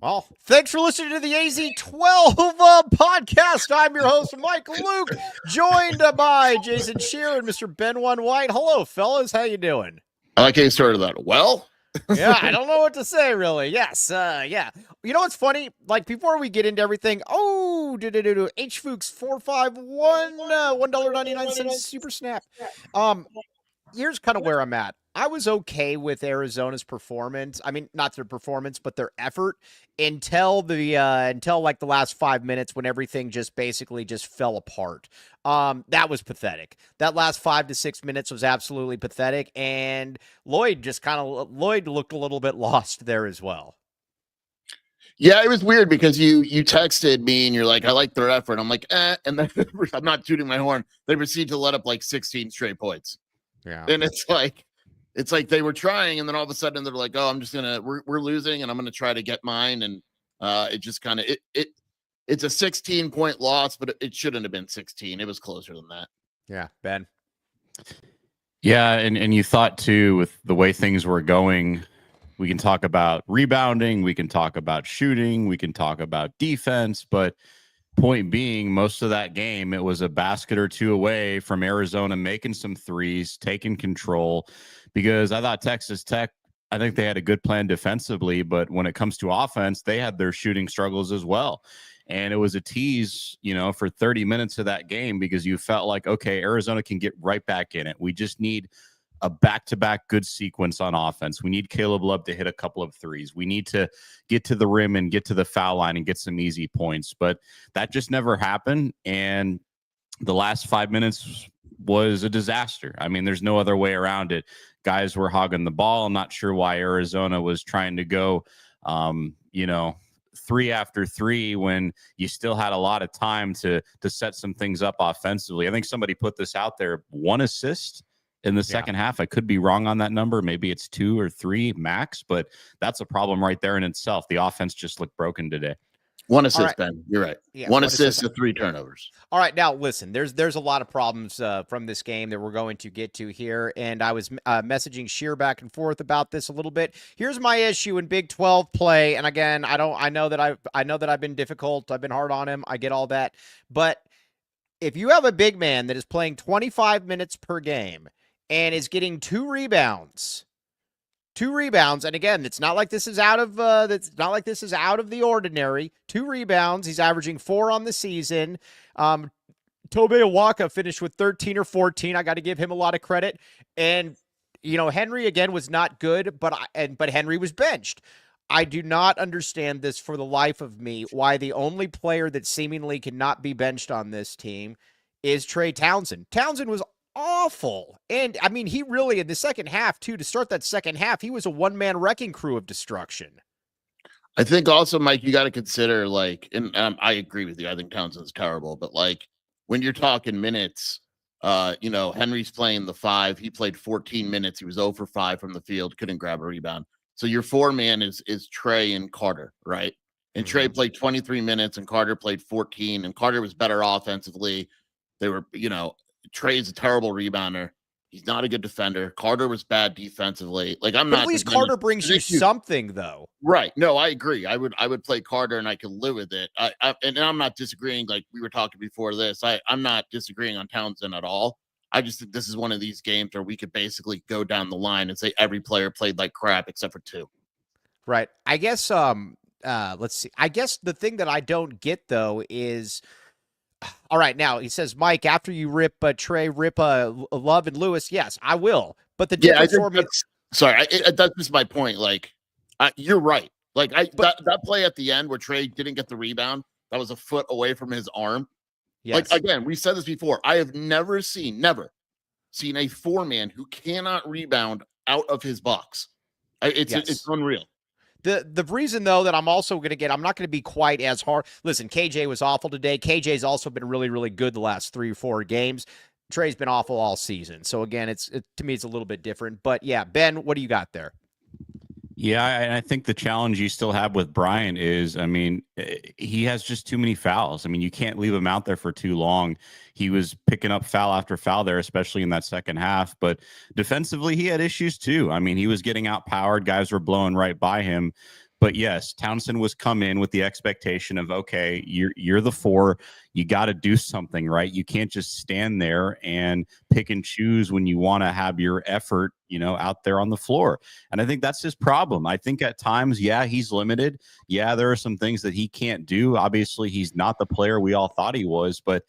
Well, thanks for listening to the AZ12 podcast. I'm your host, Michael Luke, joined by Jason Shear and Mr. Ben One White. Hello, fellas. How you doing? I like how you started that. Well, yeah, I don't know what to say, really. Yes, yeah. You know what's funny? Like, before we get into everything, H Fuchs 451, $1.99 super snap. Here's kind of where I'm at. I was okay with Arizona's performance. I mean, not their performance, but their effort until like the last 5 minutes when everything just basically just fell apart. That was pathetic. That last 5 to 6 minutes was absolutely pathetic, and Lloyd looked a little bit lost there as well. Yeah, it was weird because you texted me and you're like, I like their effort. I'm like, and then I'm not tooting my horn. They proceed to let up like 16 straight points. Yeah. And it's like they were trying, and then all of a sudden they're like, oh, I'm just we're losing and I'm gonna try to get mine. And it just kind of it's a 16-point loss, but it shouldn't have been 16. It was closer than that. Yeah, Ben. Yeah, and you thought too, with the way things were going, we can talk about rebounding, we can talk about shooting, we can talk about defense, but point being, most of that game, it was a basket or two away from Arizona making some threes, taking control, because I thought Texas Tech, I think they had a good plan defensively, but when it comes to offense, they had their shooting struggles as well. And it was a tease, for 30 minutes of that game, because you felt like, okay, Arizona can get right back in it. We just need a back-to-back good sequence on offense. We need Caleb Love to hit a couple of threes. We need to get to the rim and get to the foul line and get some easy points. But that just never happened. And the last 5 minutes was a disaster. I mean, there's no other way around it. Guys were hogging the ball. I'm not sure why Arizona was trying to go, 3 after 3 when you still had a lot of time to set some things up offensively. I think somebody put this out there, 1 assist in the second half. I could be wrong on that number. Maybe it's 2 or 3 max, but that's a problem right there in itself. The offense just looked broken today. 1 assist, right. Ben. You're right. Yeah, 1 assist to 3 turnovers. All right. Now, listen, there's a lot of problems from this game that we're going to get to here. And I was messaging Sheer back and forth about this a little bit. Here's my issue in Big 12 play. And again, I know that I've been difficult. I've been hard on him. I get all that. But if you have a big man that is playing 25 minutes per game and is getting 2 rebounds, and again, it's not like this is out of the ordinary. 2 rebounds. He's averaging 4 on the season. Tobe Awaka finished with 13 or 14. I got to give him a lot of credit. And Henry again was not good, but Henry was benched. I do not understand this for the life of me. Why the only player that seemingly cannot be benched on this team is Trey Townsend. Townsend was awful. And I mean, he really, in the second half too, to start that second half, he was a one-man wrecking crew of destruction. I think also, Mike, you got to consider and I agree with you. I think Townsend's terrible, but when you're talking minutes, Henry's playing the 5. He played 14 minutes. He was 0 for 5 from the field. Couldn't grab a rebound. So your 4-man is Trey and Carter, right? And Trey played 23 minutes and Carter played 14, and Carter was better offensively. They were, Trey's a terrible rebounder. He's not a good defender. Carter was bad defensively. At least Carter brings you something, though. Right. No, I agree. I would play Carter and I could live with it. And I'm not disagreeing. Like we were talking before this, I'm not disagreeing on Townsend at all. I just think this is one of these games where we could basically go down the line and say every player played like crap except for 2. Right. I guess. Let's see. I guess the thing that I don't get though is. All right, now he says, Mike, after you rip Trey, rip Love and Lewis, yes, I will. But the difference for me, that's just my point. You're right. That play at the end where Trey didn't get the rebound, that was a foot away from his arm. Yes. Again, we said this before. I have never seen a 4-man who cannot rebound out of his box. It's unreal. The reason, though, that I'm also going to get, I'm not going to be quite as hard. Listen, KJ was awful today. KJ's also been really, really good the last 3 or 4 games. Trey's been awful all season. So, again, to me, it's a little bit different. But, yeah, Ben, what do you got there? Yeah, and I think the challenge you still have with Brian is, I mean, he has just too many fouls. I mean, you can't leave him out there for too long. He was picking up foul after foul there, especially in that second half. But defensively, he had issues too. I mean, he was getting outpowered. Guys were blowing right by him. But yes, Townsend was come in with the expectation of, okay, you're the 4. You got to do something, right? You can't just stand there and pick and choose when you want to have your effort, out there on the floor. And I think that's his problem. I think at times, yeah, he's limited. Yeah, there are some things that he can't do. Obviously, he's not the player we all thought he was, but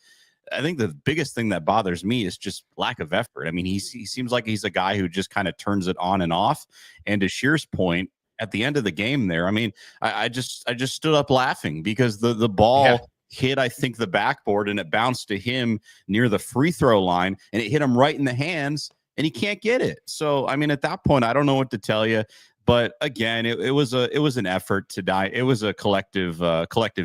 I think the biggest thing that bothers me is just lack of effort. I mean, he seems like he's a guy who just kind of turns it on and off. And to Shear's point, at the end of the game there, I mean, I just stood up laughing because the ball hit, I think, the backboard, and it bounced to him near the free throw line, and it hit him right in the hands, and he can't get it. So, I mean, at that point, I don't know what to tell you. But again, it was an effort to die. It was a collective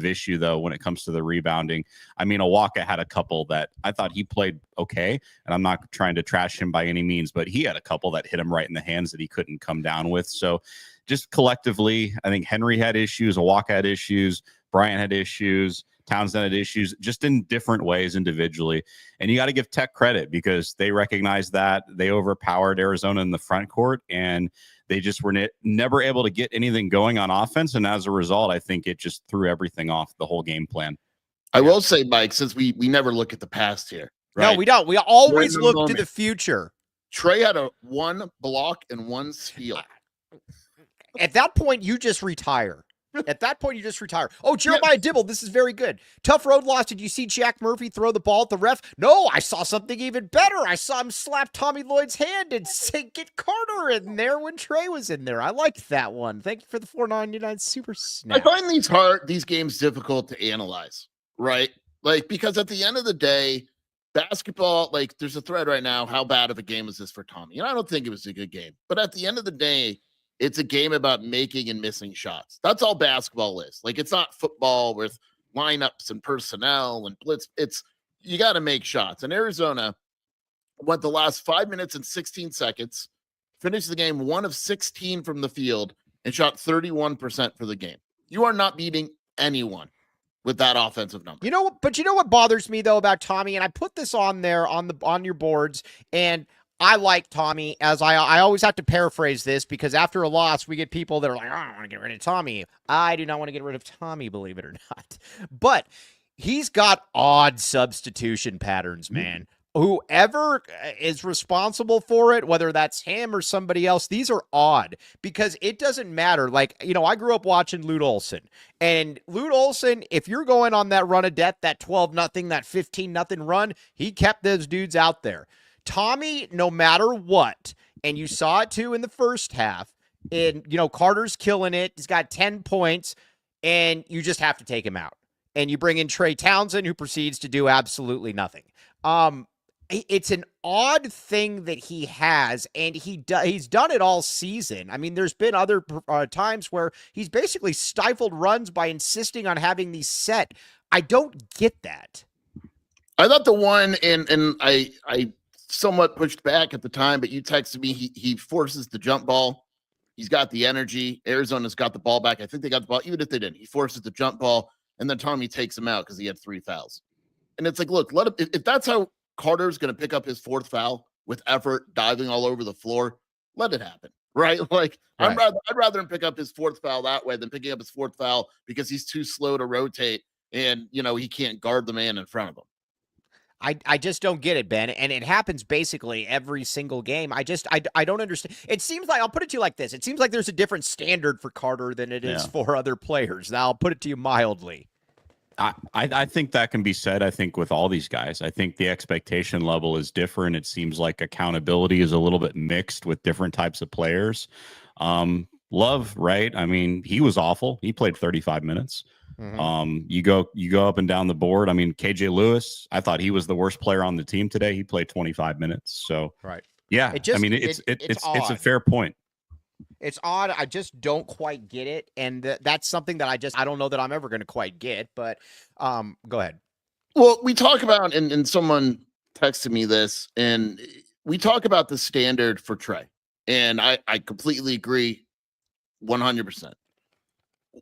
issue, though, when it comes to the rebounding. I mean, Awaka had a couple that I thought he played okay, and I'm not trying to trash him by any means, but he had a couple that hit him right in the hands that he couldn't come down with. So just collectively, I think Henry had issues, Awaka had issues, Bryant had issues, Townsend had issues, just in different ways individually. And you got to give Tech credit because they recognized that they overpowered Arizona in the front court, and they just were never able to get anything going on offense. And as a result, I think it just threw everything off, the whole game plan. I will say, Mike, since we never look at the past here. Right? No, we don't. We always look to the future. Trey had a 1 block and 1 steal. At that point, you just retire. Oh, Jeremiah Dibble, this is very good. Tough road loss. Did you see Jack Murphy throw the ball at the ref? No, I saw something even better. I saw him slap Tommy Lloyd's hand and say, get Carter in there when Trey was in there. I liked that one. Thank you for the $4.99 super snap. I find these games difficult to analyze, right? Like, because at the end of the day, basketball, like, there's a thread right now. How bad of a game was this for Tommy? And I don't think it was a good game. But at the end of the day, it's a game about making and missing shots. That's all basketball is. Like, it's not football with lineups and personnel and blitz. It's you got to make shots. And Arizona went the last 5 minutes and 16 seconds, finished the game 1 of 16 from the field, and shot 31% for the game. You are not beating anyone with that offensive number. But you know what bothers me though about Tommy, and I put this on there on your boards, and I like Tommy, as I always have to paraphrase this because after a loss, we get people that are like, oh, I want to get rid of Tommy. I do not want to get rid of Tommy, believe it or not. But he's got odd substitution patterns, man. Whoever is responsible for it, whether that's him or somebody else, these are odd because it doesn't matter. Like, I grew up watching Lute Olson, and Lute Olson, if you're going on that run of death, that 12-0, that 15-0 run, he kept those dudes out there. Tommy, no matter what, and you saw it too in the first half, and, Carter's killing it. He's got 10 points, and you just have to take him out. And you bring in Trey Townsend, who proceeds to do absolutely nothing. It's an odd thing that he has, and he's done it all season. I mean, there's been other times where he's basically stifled runs by insisting on having these set. I don't get that. I thought the one, and I somewhat pushed back at the time, but you texted me, he forces the jump ball. He's got the energy. Arizona's got the ball back. I think they got the ball, even if they didn't. He forces the jump ball, and then Tommy takes him out because he had 3 fouls. And it's like, look, let him, if that's how Carter's going to pick up his 4th foul with effort, diving all over the floor, let it happen, right? Like, right. I'd rather him pick up his 4th foul that way than picking up his 4th foul because he's too slow to rotate and, he can't guard the man in front of him. I just don't get it, Ben. And it happens basically every single game. I don't understand. It seems like, I'll put it to you like this. It seems like there's a different standard for Carter than it is for other players. Now, I'll put it to you mildly. I think that can be said, I think, with all these guys. I think the expectation level is different. It seems like accountability is a little bit mixed with different types of players. Love, right? I mean, he was awful. He played 35 minutes. Mm-hmm. You go up and down the board. I mean, KJ Lewis, I thought he was the worst player on the team today. He played 25 minutes. So, right. Yeah, it's a fair point. It's odd. I just don't quite get it. And that's something that I don't know that I'm ever going to quite get, but go ahead. Well, we talk about, and someone texted me this, and we talk about the standard for Trey. And I completely agree 100%.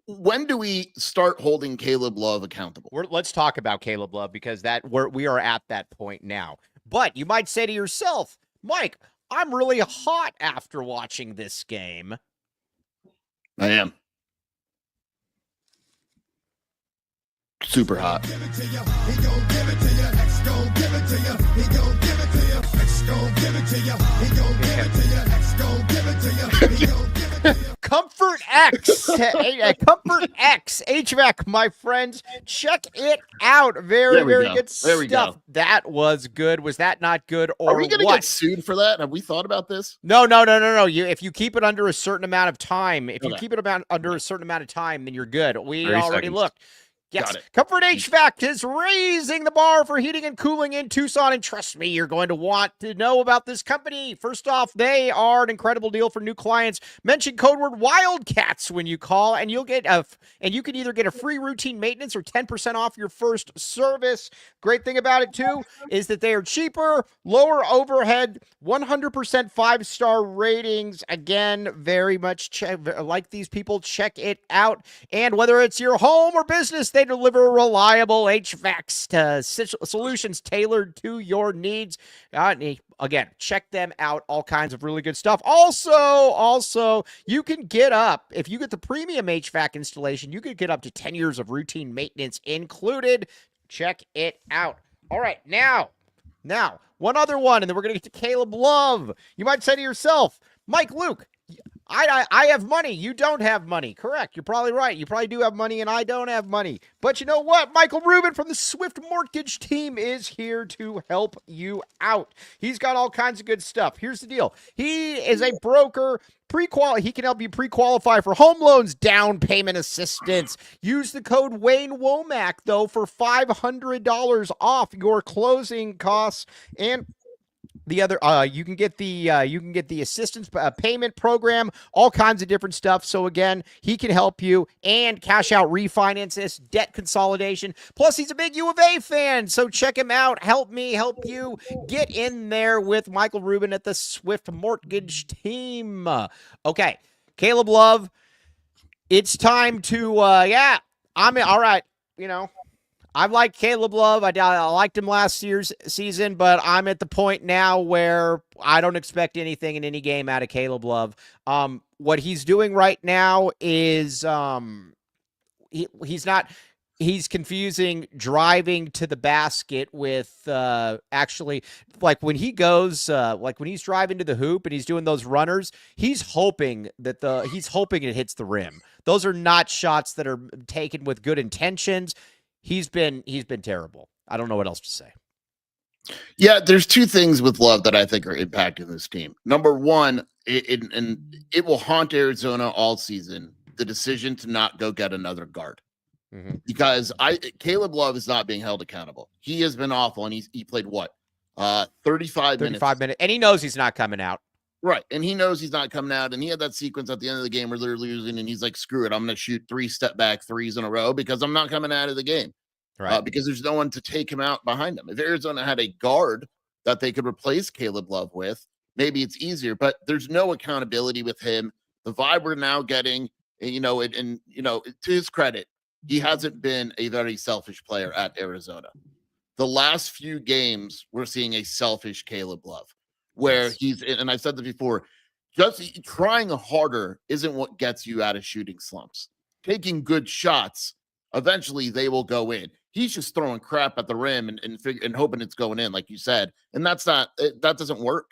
When do we start holding Caleb Love accountable? Let's talk about Caleb Love because we are at that point now. But you might say to yourself, Mike, I'm really hot after watching this game. I am. super hot. Comfort X, Comfort X HVAC, my friends. Check it out. Very good There we stuff. go. That was good. Was that not good, or are we going to what? get sued for that? Have we thought about this? No. If you keep it under a certain amount of time, under a certain amount of time, then you're good. We already looked. Yes, Comfort HVAC is raising the bar for heating and cooling in Tucson, and trust me, you're going to want to know about this company. First off, they are an incredible deal for new clients. Mention code word Wildcats when you call, and you can either get a free routine maintenance or 10% off your first service. Great thing about it too is that they are cheaper, lower overhead, 100% 5-star ratings. Again, very much like these people. Check it out, and whether it's your home or business, they deliver reliable HVAC solutions tailored to your needs. Again, check them out. All kinds of really good stuff. Also, you can get up, if you get the premium HVAC installation, you could get up to 10 years of routine maintenance included. Check it out. All right, now, one other one, and then we're going to get to Caleb Love. You might say to yourself, Mike Luke, I have money. You don't have money. Correct. You're probably right. You probably do have money, and I don't have money. But you know what? Michael Rubin from the Swift Mortgage team is here to help you out. He's got all kinds of good stuff. Here's the deal. He is a broker. He can help you pre-qualify for home loans, down payment assistance. Use the code Wayne Womack, though, for $500 off your closing costs. And the other, you can get the assistance payment program, all kinds of different stuff. So again, he can help you and cash out refinances, debt consolidation. Plus, he's a big U of A fan, so check him out. Help me help you. Get in there with Michael Rubin at the Swift Mortgage team. Okay, Caleb Love, it's time to all right. I like Caleb Love. I liked him last year's season, but I'm at the point now where I don't expect anything in any game out of Caleb Love. What he's doing right now is he's confusing driving to the basket with actually, like when he goes when he's driving to the hoop and he's doing those runners, he's hoping it hits the rim. Those are not shots that are taken with good intentions. He's been terrible. I don't know what else to say. Yeah, there's two things with Love that I think are impacting this team. Number one, it will haunt Arizona all season, the decision to not go get another guard. Mm-hmm. Because Caleb Love is not being held accountable. He has been awful, and he played 35 minutes. And he knows he's not coming out. Right, and he knows he's not coming out, and he had that sequence at the end of the game where they're losing, and he's like, screw it, I'm going to shoot 3 step-back threes in a row because I'm not coming out of the game. Right. Because there's no one to take him out behind him. If Arizona had a guard that they could replace Caleb Love with, maybe it's easier, but there's no accountability with him. The vibe we're now getting, to his credit, he hasn't been a very selfish player at Arizona. The last few games, we're seeing a selfish Caleb Love. Where and I've said this before, just trying harder isn't what gets you out of shooting slumps. Taking good shots, eventually they will go in. He's just throwing crap at the rim and hoping it's going in, like you said. And that doesn't work.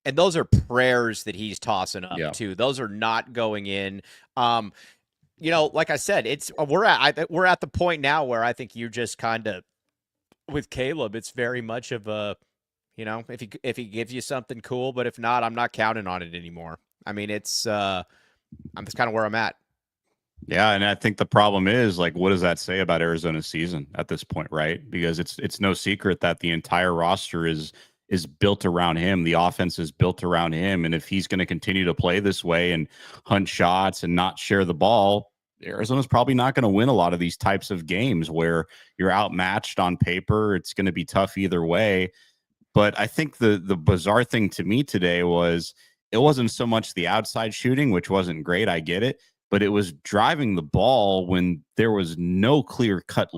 And those are prayers that he's tossing up too. Those are not going in. Like I said, we're at the point now where I think you just kind of, with Caleb, it's very much of a, if he gives you something, cool, but if not, I'm not counting on it anymore. I mean, that's kind of where I'm at. Yeah, and I think the problem is, like, what does that say about Arizona's season at this point, right? Because it's no secret that the entire roster is built around him. The offense is built around him, and if he's going to continue to play this way and hunt shots and not share the ball, Arizona's probably not going to win a lot of these types of games where you're outmatched on paper. It's going to be tough either way. But I think the bizarre thing to me today was it wasn't so much the outside shooting, which wasn't great. I get it. But it was driving the ball when there was no clear cut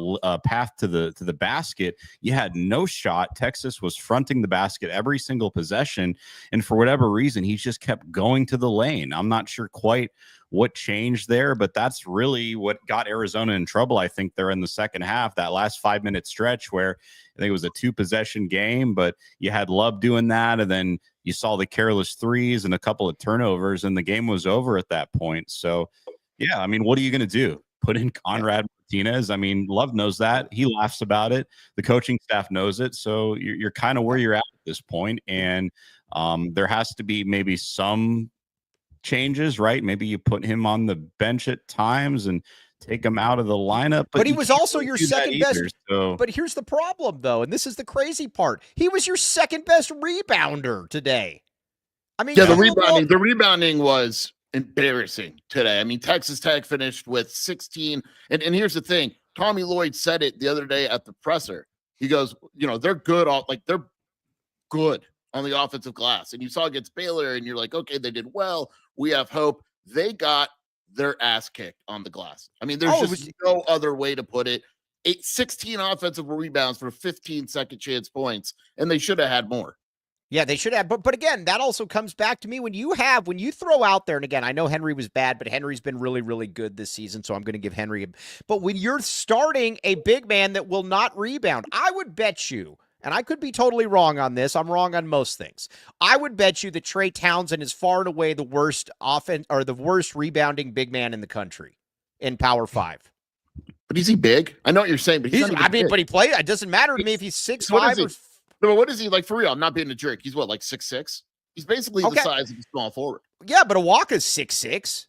path to the basket. You had no shot. Texas was fronting the basket every single possession, and for whatever reason, he just kept going to the lane. I'm not sure quite what changed there, but that's really what got Arizona in trouble. I think they're in the second half, that last 5-minute stretch where I think it was a 2-possession game, but you had Love doing that, and then you saw the careless threes and a couple of turnovers, and the game was over at that point. So, yeah, I mean, what are you going to do? Put in Conrad Martinez? I mean, Love knows that. He laughs about it. The coaching staff knows it. So you're kind of where you're at this point, and there has to be maybe some changes, right? Maybe you put him on the bench at times and take him out of the lineup. But he was also your second best. So. But here's the problem, though, and this is the crazy part. He was your second best rebounder today. I mean, yeah, the rebounding was embarrassing today. I mean, Texas Tech finished with 16. And here's the thing. Tommy Lloyd said it the other day at the presser. He goes, they're good. They're good on the offensive glass. And you saw against Baylor, and you're like, okay, they did well. We have hope. They got their ass kicked on the glass. I mean, there's no other way to put it. 16 offensive rebounds for 15 second chance points, and they should have had more. Yeah, they should have. But again, that also comes back to me when you throw out there, and again, I know Henri was bad, but Henry's been really, really good this season, so I'm going to give Henri. But when you're starting a big man that will not rebound, I would bet you, and I could be totally wrong on this. I'm wrong on most things. I would bet you that Trey Townsend is far and away the worst offense or the worst rebounding big man in the country in Power 5. But is he big? I know what you're saying, but but he played. It doesn't matter to me if he's 6'5" or. No, what is he like for real? I'm not being a jerk. He's what, like 6'6"? He's basically the size of a small forward. Yeah, but Awaka's 6'6".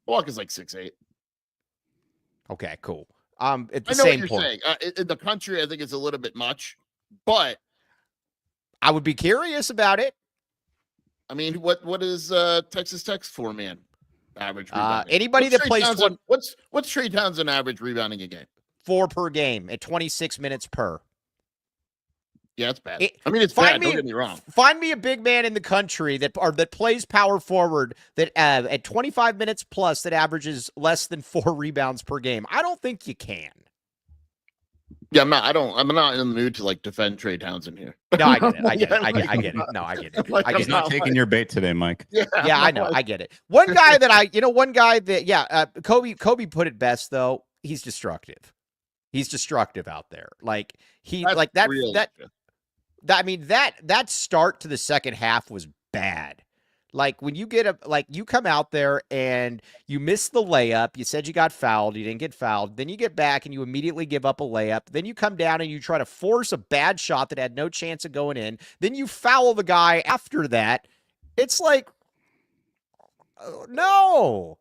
Awaka's like 6'8". Okay, cool. At the same point. Saying. In the country, I think it's a little bit much, but I would be curious about it. I mean, what is Texas Tech's 4-man average rebounding? Anybody that plays what's Trey Townsend average rebounding a game? 4 per game at 26 minutes per. Yeah, it's bad. It's bad. Don't get me wrong. Find me a big man in the country that plays power forward that at 25 minutes plus that averages less than 4 rebounds per game. I don't think you can. Yeah, I'm not in the mood to defend Trey Townsend here. No, I get it. I get it. No, I get it. He's not taking your bait today, Mike. Yeah, I know. I get it. One guy that Kobe put it best though. He's destructive. He's destructive out there. That start to the second half was bad. Like when you you come out there and you miss the layup, you said you got fouled, you didn't get fouled. Then you get back and you immediately give up a layup. Then you come down and you try to force a bad shot that had no chance of going in. Then you foul the guy after that. It's like, no.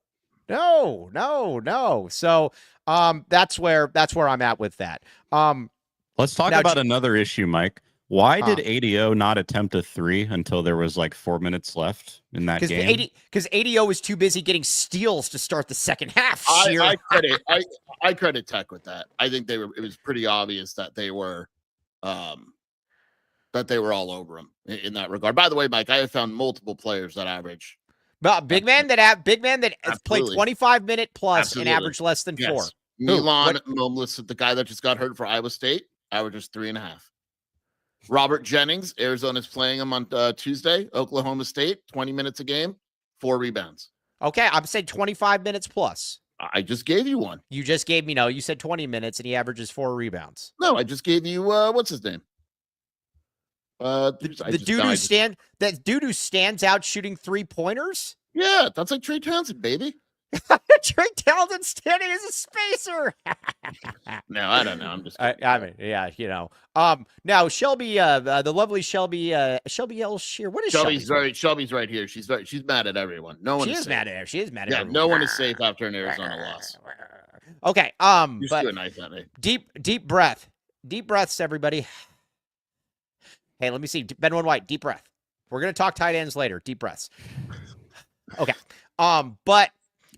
So, that's where I'm at with that. Let's talk about another issue, Mike. Why did ADO not attempt a 3 until there was 4 minutes left in that game? Because ADO was too busy getting steals to start the second half. I credit Tech with that. I think it was pretty obvious that they were all over him in that regard. By the way, Mike, I have found multiple players that average. But big man that has played 25-minute plus and averaged less than 4. Milan Momlis, the guy that just got hurt for Iowa State, averages 3.5. Robert Jennings, Arizona's playing him on Tuesday. Oklahoma State, 20 minutes a game, 4 rebounds. Okay, I'm saying 25 minutes plus. I just gave you one. You just gave me, no, you said 20 minutes and he averages 4 rebounds. No, I just gave you, what's his name? The dude who stands out shooting 3-pointers? Yeah, that's like Trey Townsend, baby. Trey Townsend standing as a spacer. No, I don't know. I'm just. Now Shelby, the lovely Shelby L. Shear. What is Shelby's right here. She's mad at everyone. No one. She is mad at her. She is mad at everyone. No one is safe after an Arizona loss. Okay. You're but doing nice at me. Deep breaths, everybody. Hey, let me see. Ben White, deep breath. We're gonna talk tight ends later. Deep breaths. Okay. But.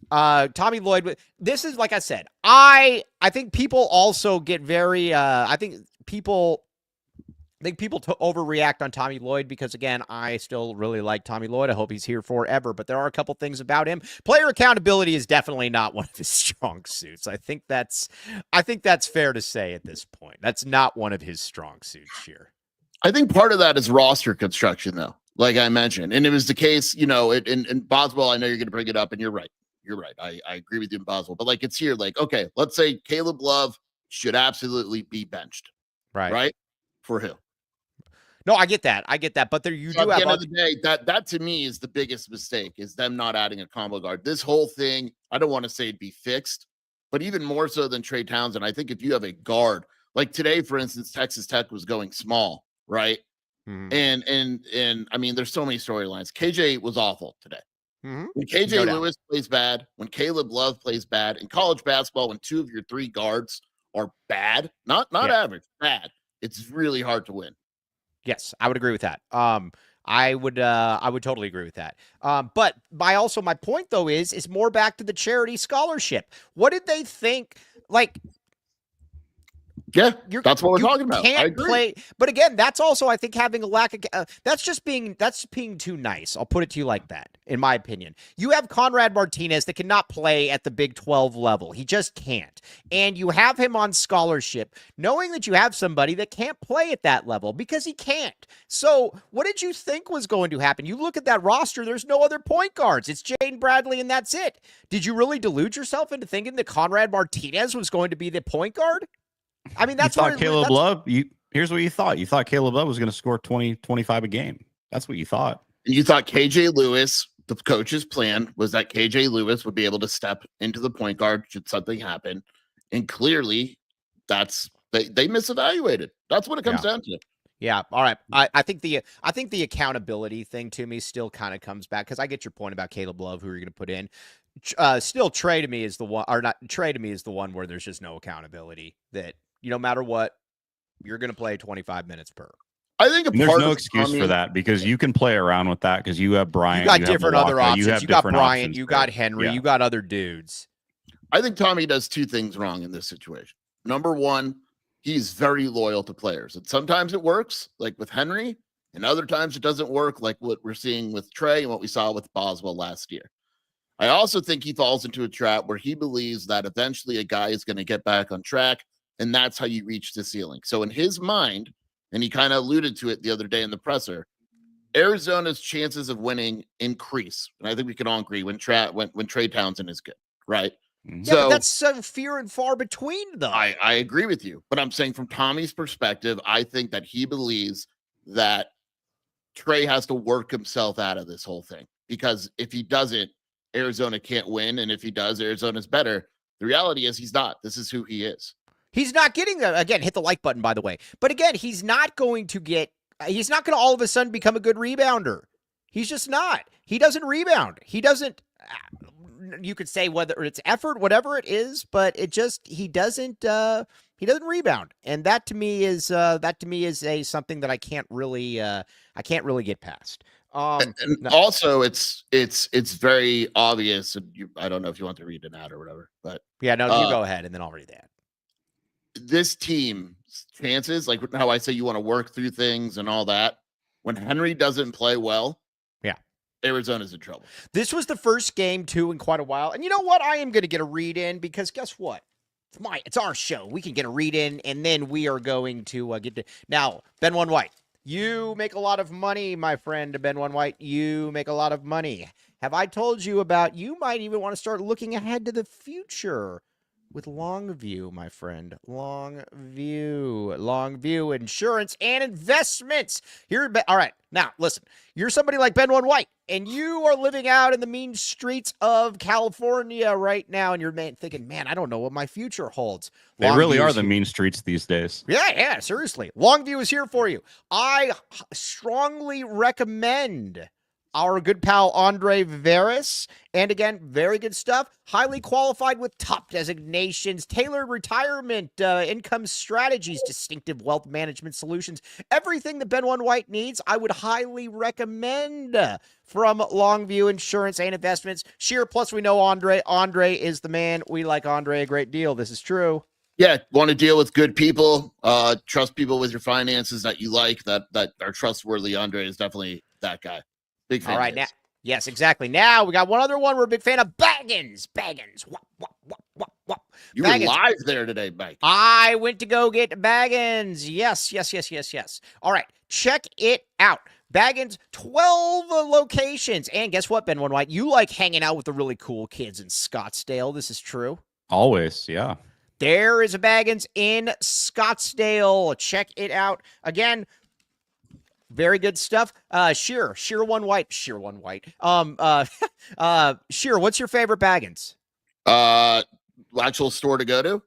Tommy Lloyd, this is, like I said, I think people also get very, I think people I think people overreact on Tommy Lloyd because, again, I still really like Tommy Lloyd. I hope he's here forever, but there are a couple things about him. Player accountability is definitely not one of his strong suits. I think that's fair to say at this point. That's not one of his strong suits here. I think part of that is roster construction, though, like I mentioned. And it was the case, in Boswell, I know you're going to bring it up, and you're right. You're right. I agree with you in Boswell. But, like, it's here, like, okay, let's say Caleb Love should absolutely be benched. Right? For who? No, I get that. But there you do have. At the end of the day, that to me is the biggest mistake, is them not adding a combo guard. This whole thing, I don't want to say it'd be fixed, but even more so than Trey Townsend, I think if you have a guard, like today, for instance, Texas Tech was going small, right? Mm-hmm. And I mean, there's so many storylines. KJ was awful today. Mm-hmm. When KJ Lewis plays bad, when Caleb Love plays bad, in college basketball, when 2 of your 3 guards are bad, not average, bad, it's really hard to win. Yes, I would agree with that. I would totally agree with that. But my point though is more back to the charity scholarship. What did they think? Like, yeah, that's what we're talking about. Can't play, but again, that's also, I think, having a lack of. That's being too nice. I'll put it to you like that. In my opinion, you have Conrad Martinez that cannot play at the Big 12 level. He just can't, and you have him on scholarship, knowing that you have somebody that can't play at that level because he can't. So, what did you think was going to happen? You look at that roster. There's no other point guards. It's Jaden Bradley, and that's it. Did you really delude yourself into thinking that Conrad Martinez was going to be the point guard? I mean, that's what Caleb Love. Here's what you thought. You thought Caleb Love was going to score 20, 25 a game. That's what you thought. And you thought KJ Lewis, the coach's plan was that KJ Lewis would be able to step into the point guard should something happen. And clearly, they misevaluated. That's what it comes down to. Yeah. All right. I think the accountability thing to me still kind of comes back, because I get your point about Caleb Love, who you're going to put in. Still, Trey to me is the one, or not Trey to me is the one where there's just no accountability, that no matter what, you're going to play 25 minutes per. I think there's no excuse for that, because you can play around with that, because you have Brian. You got different other options. You got Brian. You got Henry. You got other dudes. I think Tommy does 2 things wrong in this situation. Number one, he's very loyal to players, and sometimes it works, like with Henry, and other times it doesn't work, like what we're seeing with Trey and what we saw with Boswell last year. I also think he falls into a trap where he believes that eventually a guy is going to get back on track, and that's how you reach the ceiling. So in his mind, and he kind of alluded to it the other day in the presser, Arizona's chances of winning increase. And I think we can all agree when Trey Townsend is good, right? Yeah, so, but that's so few and far between, though. I agree with you, but I'm saying from Tommy's perspective, I think that he believes that Trey has to work himself out of this whole thing, because if he doesn't, Arizona can't win, and if he does, Arizona's better. The reality is he's not. This is who he is. He's not getting again, hit the like button, by the way. But again, he's not going to all of a sudden become a good rebounder. He's just not. He doesn't rebound. He doesn't, you could say whether it's effort, whatever it is, but he doesn't rebound. And that to me is something that I can't really get past. No. Also, it's very obvious, and I don't know if you want to read it out or whatever, but yeah, no, you go ahead, and then I'll read that. This team's chances, like how I say you want to work through things and all that, when Henry doesn't play well, Arizona's in trouble. This was the first game too in quite a while, and you know what? I am going to get a read in, because guess what? It's our show. We can get a read in, and then we are going to get to now. Ben One White. You make a lot of money, my friend, Ben One White. You make a lot of money. Have I told you about, you might even want to start looking ahead to the future with Longview, my friend. Longview Insurance and Investments. All right, now listen. You're somebody like Ben One White, and you are living out in the mean streets of California right now, and you're thinking, man, I don't know what my future holds. They really are the mean streets these days. Yeah, seriously. Longview is here for you. I strongly recommend our good pal Henri Veesaar, and again, very good stuff. Highly qualified with top designations, tailored retirement income strategies, distinctive wealth management solutions. Everything that Ben One White needs, I would highly recommend from Longview Insurance and Investments. Sheer, plus we know Andre. Andre is the man. We like Andre a great deal. This is true. Yeah, want to deal with good people, trust people with your finances that you like, that are trustworthy. Andre is definitely that guy. Big fan. All right, now, yes, exactly. Now we got one other one we're a big fan of, Baggins. Wop, wop, wop, wop, wop. You Baggins. were live there today, Mike. I went to go get Baggins. Yes. All right, check it out. Baggins, 12 locations. And guess what, Ben One White? You like hanging out with the really cool kids in Scottsdale. This is true. Always, yeah. There is a Baggins in Scottsdale. Check it out. Again, very good stuff. Sheer One White. Sheer, what's your favorite Baggins? Actual store to go to?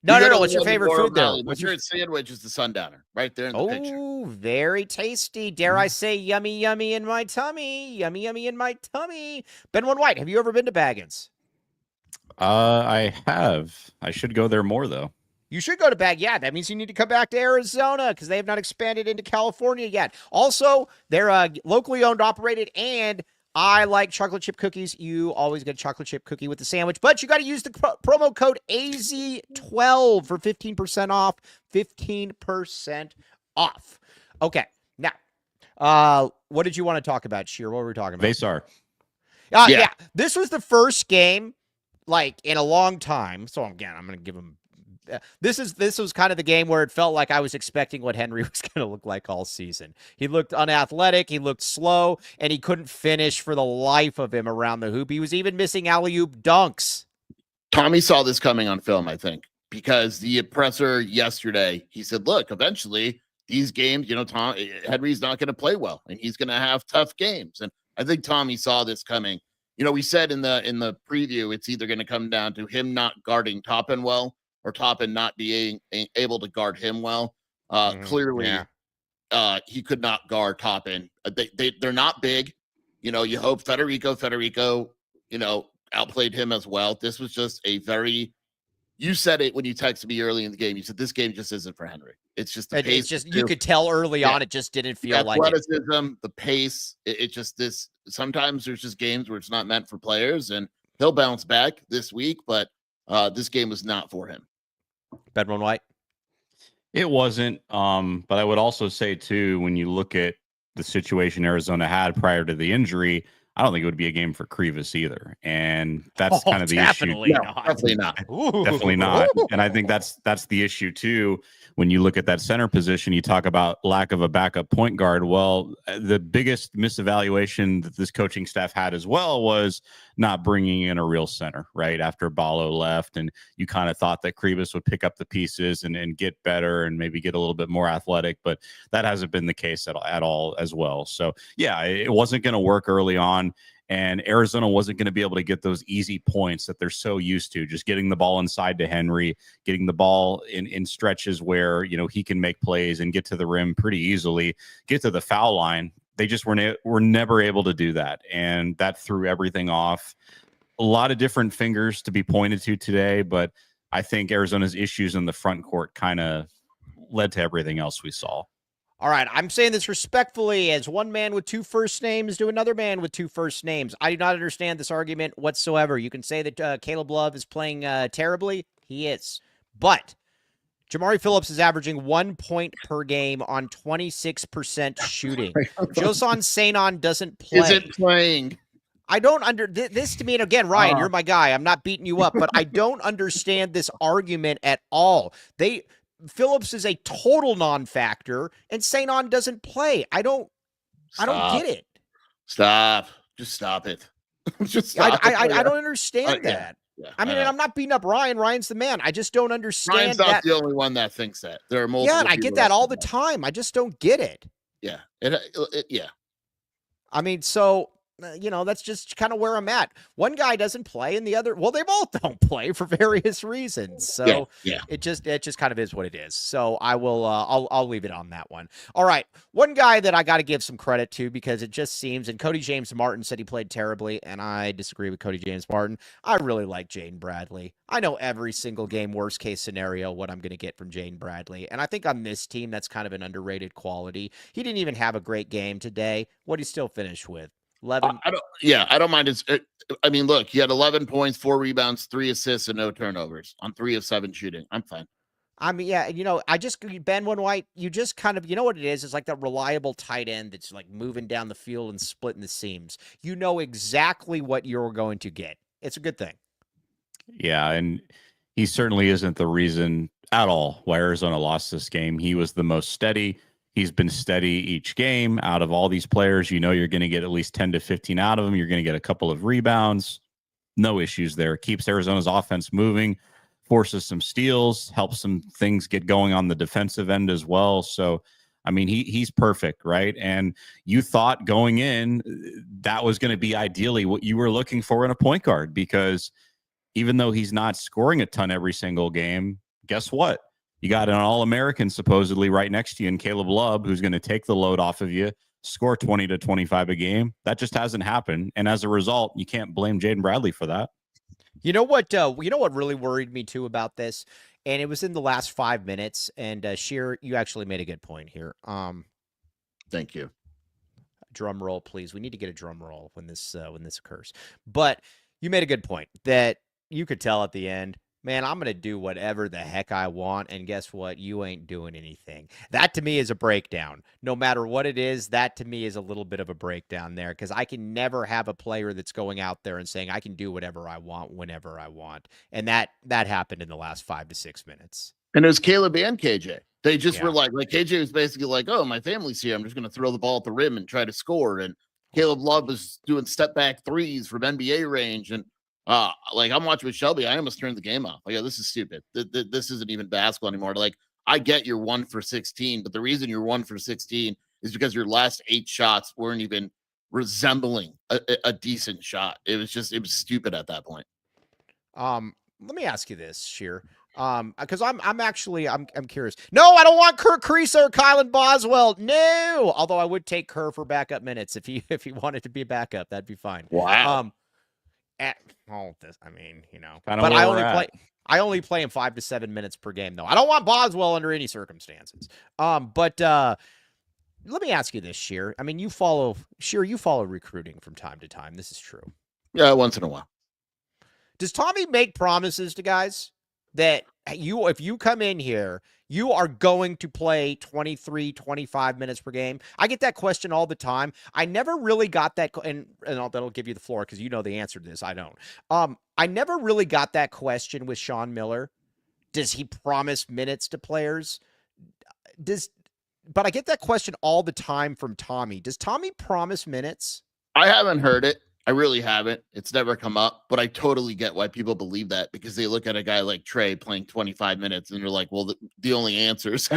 No. What's your favorite food there? What's your sandwich? Is the Sundowner right there in the picture? Oh, very tasty. Dare I say, yummy in my tummy. Yummy in my tummy. Ben One White, have you ever been to Baggins? I have. I should go there more though. You should go to Bag. Yeah, that means you need to come back to Arizona because they have not expanded into California yet. Also, they're locally owned, operated, and I like chocolate chip cookies. You always get a chocolate chip cookie with the sandwich, but you got to use the promo code AZ12 for 15% off. 15% off. Okay, now, what did you want to talk about, Sheer? What were we talking about? Veesaar. Yeah, this was the first game like in a long time. So again, I'm going to give him. This was kind of the game where it felt like I was expecting what Henri was going to look like all season. He looked unathletic, he looked slow, and he couldn't finish for the life of him around the hoop. He was even missing alley-oop dunks. Tommy saw this coming on film, I think, because the presser yesterday, he said, look, eventually these games, Henri's not going to play well, and he's going to have tough games. And I think Tommy saw this coming. We said in the preview, it's either going to come down to him not guarding Toppin well, or Toppin not being able to guard him well. Clearly, he could not guard Toppin. They're not big. You hope Federico, outplayed him as well. This was just you said it when you texted me early in the game. You said this game just isn't for Henri. It's just the pace. It's just, you could tell early on, it just didn't feel like it. Athleticism, the pace. It just this. Sometimes there's just games where it's not meant for players, and he'll bounce back this week. But this game was not for him. Ben One White. It wasn't. But I would also say too, when you look at the situation Arizona had prior to the injury, I don't think it would be a game for Krivas either. And that's kind of the issue. Definitely not. Definitely not. And I think that's the issue too. When you look at that center position, you talk about lack of a backup point guard. Well, the biggest misevaluation that this coaching staff had as well was not bringing in a real center, right? After Ballo left, and you kind of thought that Krivas would pick up the pieces and get better and maybe get a little bit more athletic, but that hasn't been the case at all as well. So yeah, it wasn't going to work early on. And Arizona wasn't going to be able to get those easy points that they're so used to, just getting the ball inside to Henri, getting the ball in stretches where, he can make plays and get to the rim pretty easily, get to the foul line. They just were never able to do that. And that threw everything off. A lot of different fingers to be pointed to today, but I think Arizona's issues in the front court kind of led to everything else we saw. All right, I'm saying this respectfully as one man with two first names to another man with two first names. I do not understand this argument whatsoever. You can say that Caleb Love is playing terribly. He is. But Jamari Phillips is averaging 1 point per game on 26% shooting. Joson Sainon doesn't play. Isn't playing. I don't this to me, and again, Ryan, you're my guy. I'm not beating you up, but I don't understand this argument at all. Phillips is a total non-factor, and Sainon doesn't play. I don't get it. Stop. Just stop it. Just stop I don't understand that. Yeah, I mean, I'm not beating up Ryan. Ryan's the man. I just don't understand. Ryan's not the only one that thinks that. There are multiple. Yeah, and I get that all the time. I just don't get it. Yeah. Yeah. I mean, so that's just kind of where I'm at. One guy doesn't play, and the other, well, they both don't play for various reasons. So yeah. it just kind of is what it is. So I will, I'll leave it on that one. All right, one guy that I got to give some credit to because it just seems, and Cody James Martin said he played terribly, and I disagree with Cody James Martin. I really like Jaden Bradley. I know every single game, worst case scenario, what I'm going to get from Jaden Bradley, and I think on this team, that's kind of an underrated quality. He didn't even have a great game today. What he still finished with? 11. I don't mind. I mean, look, he had 11 points, 4 rebounds, 3 assists, and no turnovers on 3 of 7 shooting. I'm fine. I mean, yeah, Ben White, you just kind of, you know what it is? It's like that reliable tight end that's like moving down the field and splitting the seams. You know exactly what you're going to get. It's a good thing. Yeah, and he certainly isn't the reason at all why Arizona lost this game. He was the most steady. He's been steady each game out of all these players. You know you're going to get at least 10 to 15 out of him. You're going to get a couple of rebounds. No issues there. Keeps Arizona's offense moving, forces some steals, helps some things get going on the defensive end as well. So, I mean, he's perfect, right? And you thought going in that was going to be ideally what you were looking for in a point guard, because even though he's not scoring a ton every single game, guess what? You got an All-American supposedly right next to you in Caleb Love, who's going to take the load off of you, score 20 to 25 a game. That just hasn't happened. And as a result, you can't blame Jaden Bradley for that. You know what really worried me too about this? And it was in the last 5 minutes. And Sheer, you actually made a good point here. Thank you. Drum roll, please. We need to get a drum roll when this occurs. But you made a good point that you could tell at the end, man, I'm going to do whatever the heck I want. And guess what? You ain't doing anything. That to me is a breakdown. No matter what it is, that to me is a little bit of a breakdown there, because I can never have a player that's going out there and saying I can do whatever I want whenever I want. And that happened in the last 5 to 6 minutes. And it was Caleb and KJ. They just were like KJ was basically like, oh, my family's here. I'm just going to throw the ball at the rim and try to score. And Caleb Love was doing step back threes from NBA range. And like I'm watching with Shelby, I almost turned the game off. Like, this is stupid. This isn't even basketball anymore. Like, I get you're 1 for 16, but the reason you're 1 for 16 is because your last 8 shots weren't even resembling a decent shot. It was stupid at that point. Let me ask you this, Sheer. Because I'm curious. No, I don't want Kerr Kriisa or Kylan Boswell. No, although I would take Kerr for backup minutes if he wanted to be a backup, that'd be fine. Wow. I mean, but I only play him 5 to 7 minutes per game, though. I don't want Boswell under any circumstances. But let me ask you this, Sheer. I mean, you follow recruiting from time to time. This is true. Yeah, once in a while. Does Tommy make promises to guys that if you come in here, you are going to play 23, 25 minutes per game? I get that question all the time. I never really got that, and that'll give you the floor because you know the answer to this. I don't. I never really got that question with Sean Miller. Does he promise minutes to players? But I get that question all the time from Tommy. Does Tommy promise minutes? I haven't heard it. I really haven't. It's never come up, but I totally get why people believe that, because they look at a guy like Trey playing 25 minutes and they're like, well, the only answer is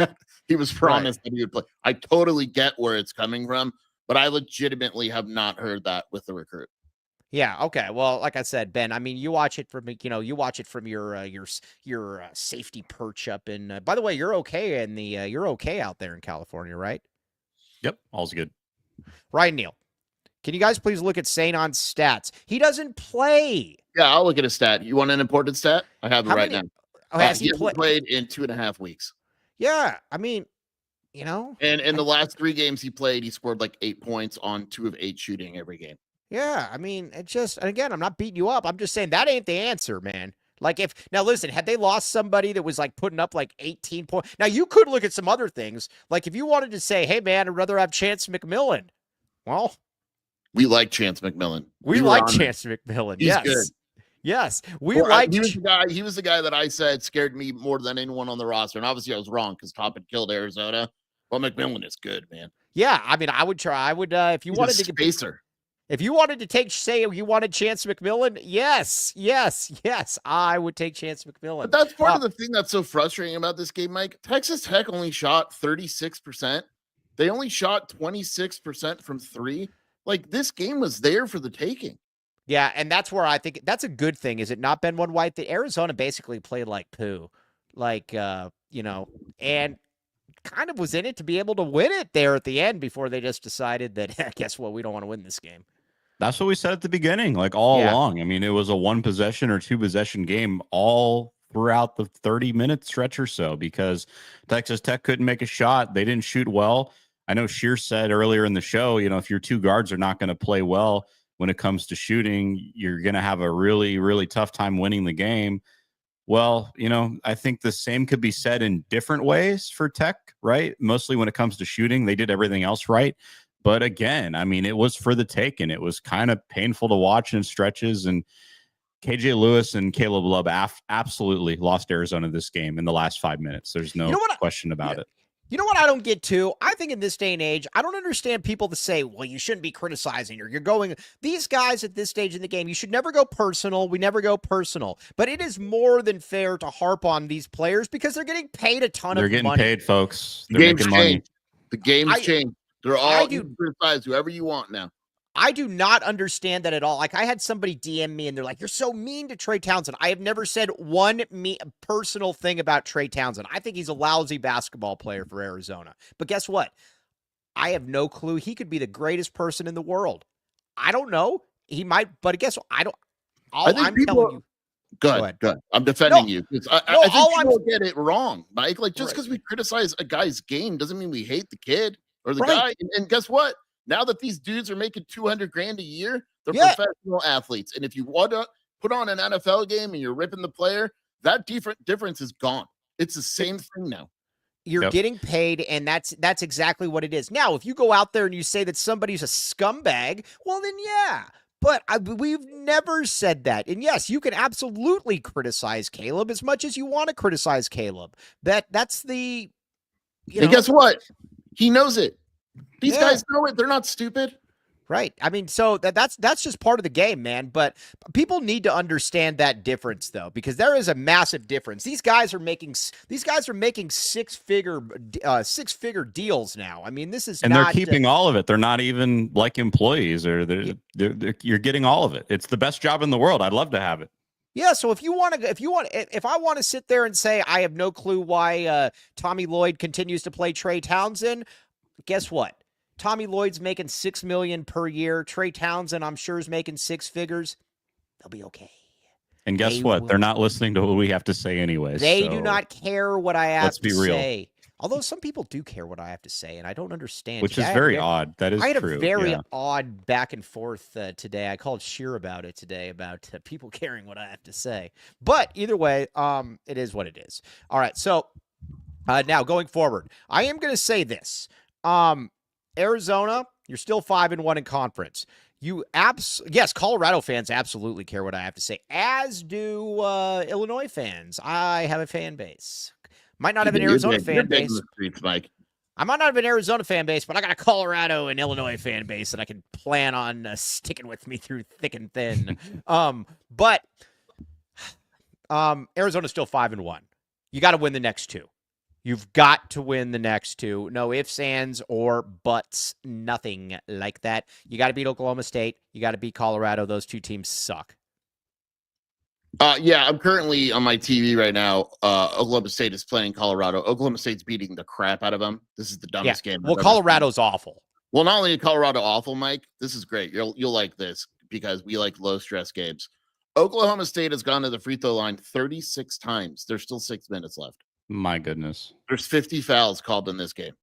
he was promised that he would play. I totally get where it's coming from, but I legitimately have not heard that with the recruit. Yeah. Okay. Well, like I said, Ben, I mean, you watch it from your safety perch up in, by the way, you're okay you're okay out there in California, right? Yep. All's good. Ryan Neal. Can you guys please look at Sainon's stats? He doesn't play. Yeah, I'll look at his stat. You want an important stat? I have it now. Oh, has he played in 2.5 weeks. Yeah, I mean, And in the last 3 games he played, he scored like 8 points on 2 of 8 shooting every game. Yeah, I mean, and again, I'm not beating you up. I'm just saying that ain't the answer, man. Like now listen, had they lost somebody that was like putting up like 18 points, now you could look at some other things. Like if you wanted to say, hey man, I'd rather have Chance McMillan. Well, we like Chance McMillan. We like Chance McMillan. He's yes. Good. Yes. He was the guy that I said scared me more than anyone on the roster. And obviously I was wrong because Top had killed Arizona. Well, McMillan is good, man. Yeah. I mean, I would try. If you wanted to spacer. If you wanted to say you wanted Chance McMillan, yes, I would take Chance McMillan. But that's part of the thing that's so frustrating about this game, Mike. Texas Tech only shot 36%. They only shot 26% from 3. Like, this game was there for the taking. Yeah, and that's where I think that's a good thing, is it not, Ben White? The Arizona basically played like poo. Like, and kind of was in it to be able to win it there at the end before they just decided that, guess what, we don't want to win this game. That's what we said at the beginning, like all along. I mean, it was a 1 possession or 2 possession game all throughout the 30-minute stretch or so, because Texas Tech couldn't make a shot. They didn't shoot well. I know Shear said earlier in the show, if your two guards are not going to play well when it comes to shooting, you're going to have a really, really tough time winning the game. Well, I think the same could be said in different ways for Tech, right? Mostly when it comes to shooting, they did everything else right. But again, I mean, it was for the taking. It was kind of painful to watch in stretches. And KJ Lewis and Caleb Love absolutely lost Arizona this game in the last 5 minutes. There's no question about it. You know what I don't get to? I think in this day and age, I don't understand people that say, well, you shouldn't be criticizing or you're going. These guys at this stage in the game, you should never go personal. We never go personal. But it is more than fair to harp on these players because they're getting paid a ton of money. They're getting paid, folks. They're making money. The game's changed. They're all you can criticize whoever you want now. I do not understand that at all. Like, I had somebody DM me and they're like, you're so mean to Trey Townsend. I have never said one personal thing about Trey Townsend. I think he's a lousy basketball player for Arizona. But guess what? I have no clue. He could be the greatest person in the world. I don't know. He might, but guess what? I'm telling you. Good. I'm defending you. I think people get it wrong, Mike. Like, just because we criticize a guy's game doesn't mean we hate the kid or the guy. And guess what? Now that these dudes are making $200,000 a year, they're professional athletes. And if you want to put on an NFL game and you're ripping the player, that difference is gone. It's the same thing now. You're getting paid, and that's exactly what it is. Now, if you go out there and you say that somebody's a scumbag, well, then yeah. But we've never said that. And yes, you can absolutely criticize Caleb as much as you want to criticize Caleb. That's the. And guess what? He knows it. These guys know it. They're not stupid. Right. I mean, so that's just part of the game, man. But people need to understand that difference, though, because there is a massive difference. These guys are making six-figure deals now. I mean, this is they're keeping all of it. They're not even like employees, or you're getting all of it. It's the best job in the world. I'd love to have it. Yeah, so if I want to sit there and say I have no clue why Tommy Lloyd continues to play Trey Townsend, guess what? Tommy Lloyd's making $6 million per year. Trey Townsend, I'm sure, is making six figures. They'll be okay. And guess what? They're not listening to what we have to say anyways. They do not care what I have to say. Although some people do care what I have to say, and I don't understand. Which is very odd. That is true. I had a very odd back and forth today. I called Sheer about it today, about people caring what I have to say. But either way, it is what it is. All right, so now going forward, I am going to say this. Arizona, you're still 5-1 in conference. Yes, Colorado fans absolutely care what I have to say, as do Illinois fans. I have a fan base. Might not have an Arizona fan base. In the streets, Mike. I might not have an Arizona fan base, but I got a Colorado and Illinois fan base that I can plan on sticking with me through thick and thin. But Arizona's still 5-1. You got to win the next two. You've got to win the next two. No ifs, ands, or buts. Nothing like that. You got to beat Oklahoma State. You got to beat Colorado. Those two teams suck. I'm currently on my TV right now. Oklahoma State is playing Colorado. Oklahoma State's beating the crap out of them. This is the dumbest game. Well, Colorado's awful. Well, not only is Colorado awful, Mike, this is great. You'll like this because we like low-stress games. Oklahoma State has gone to the free throw line 36 times. There's still 6 minutes left. My goodness. There's 50 fouls called in this game.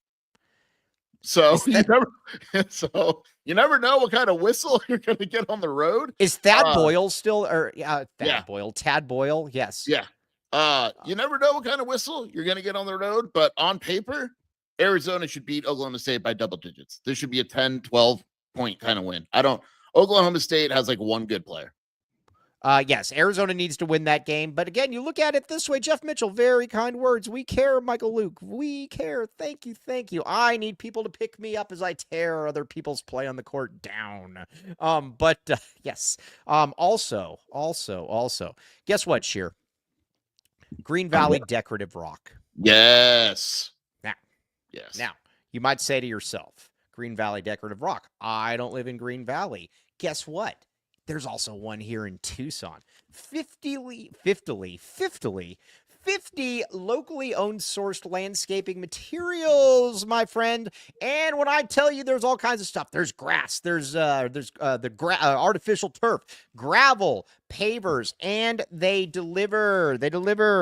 So you never know what kind of whistle you're going to get on the road. Is Thad Boyle still, or Tad Boyle? Yes. Yeah. You never know what kind of whistle you're going to get on the road, but on paper, Arizona should beat Oklahoma State by double digits. This should be a 10, 12 point kind of win. Oklahoma State has like one good player. Yes, Arizona needs to win that game. But again, you look at it this way. Jeff Mitchell, very kind words. We care, Michael Luke. We care. Thank you. Thank you. I need people to pick me up as I tear other people's play on the court down. Yes. Also, guess what, Sheer? Green Valley decorative rock. Yes. Now, you might say to yourself, Green Valley decorative rock. I don't live in Green Valley. Guess what? There's also one here in Tucson. 50 50 locally owned sourced landscaping materials, my friend. And when I tell you there's all kinds of stuff, there's grass, there's artificial turf, gravel, pavers, and they deliver.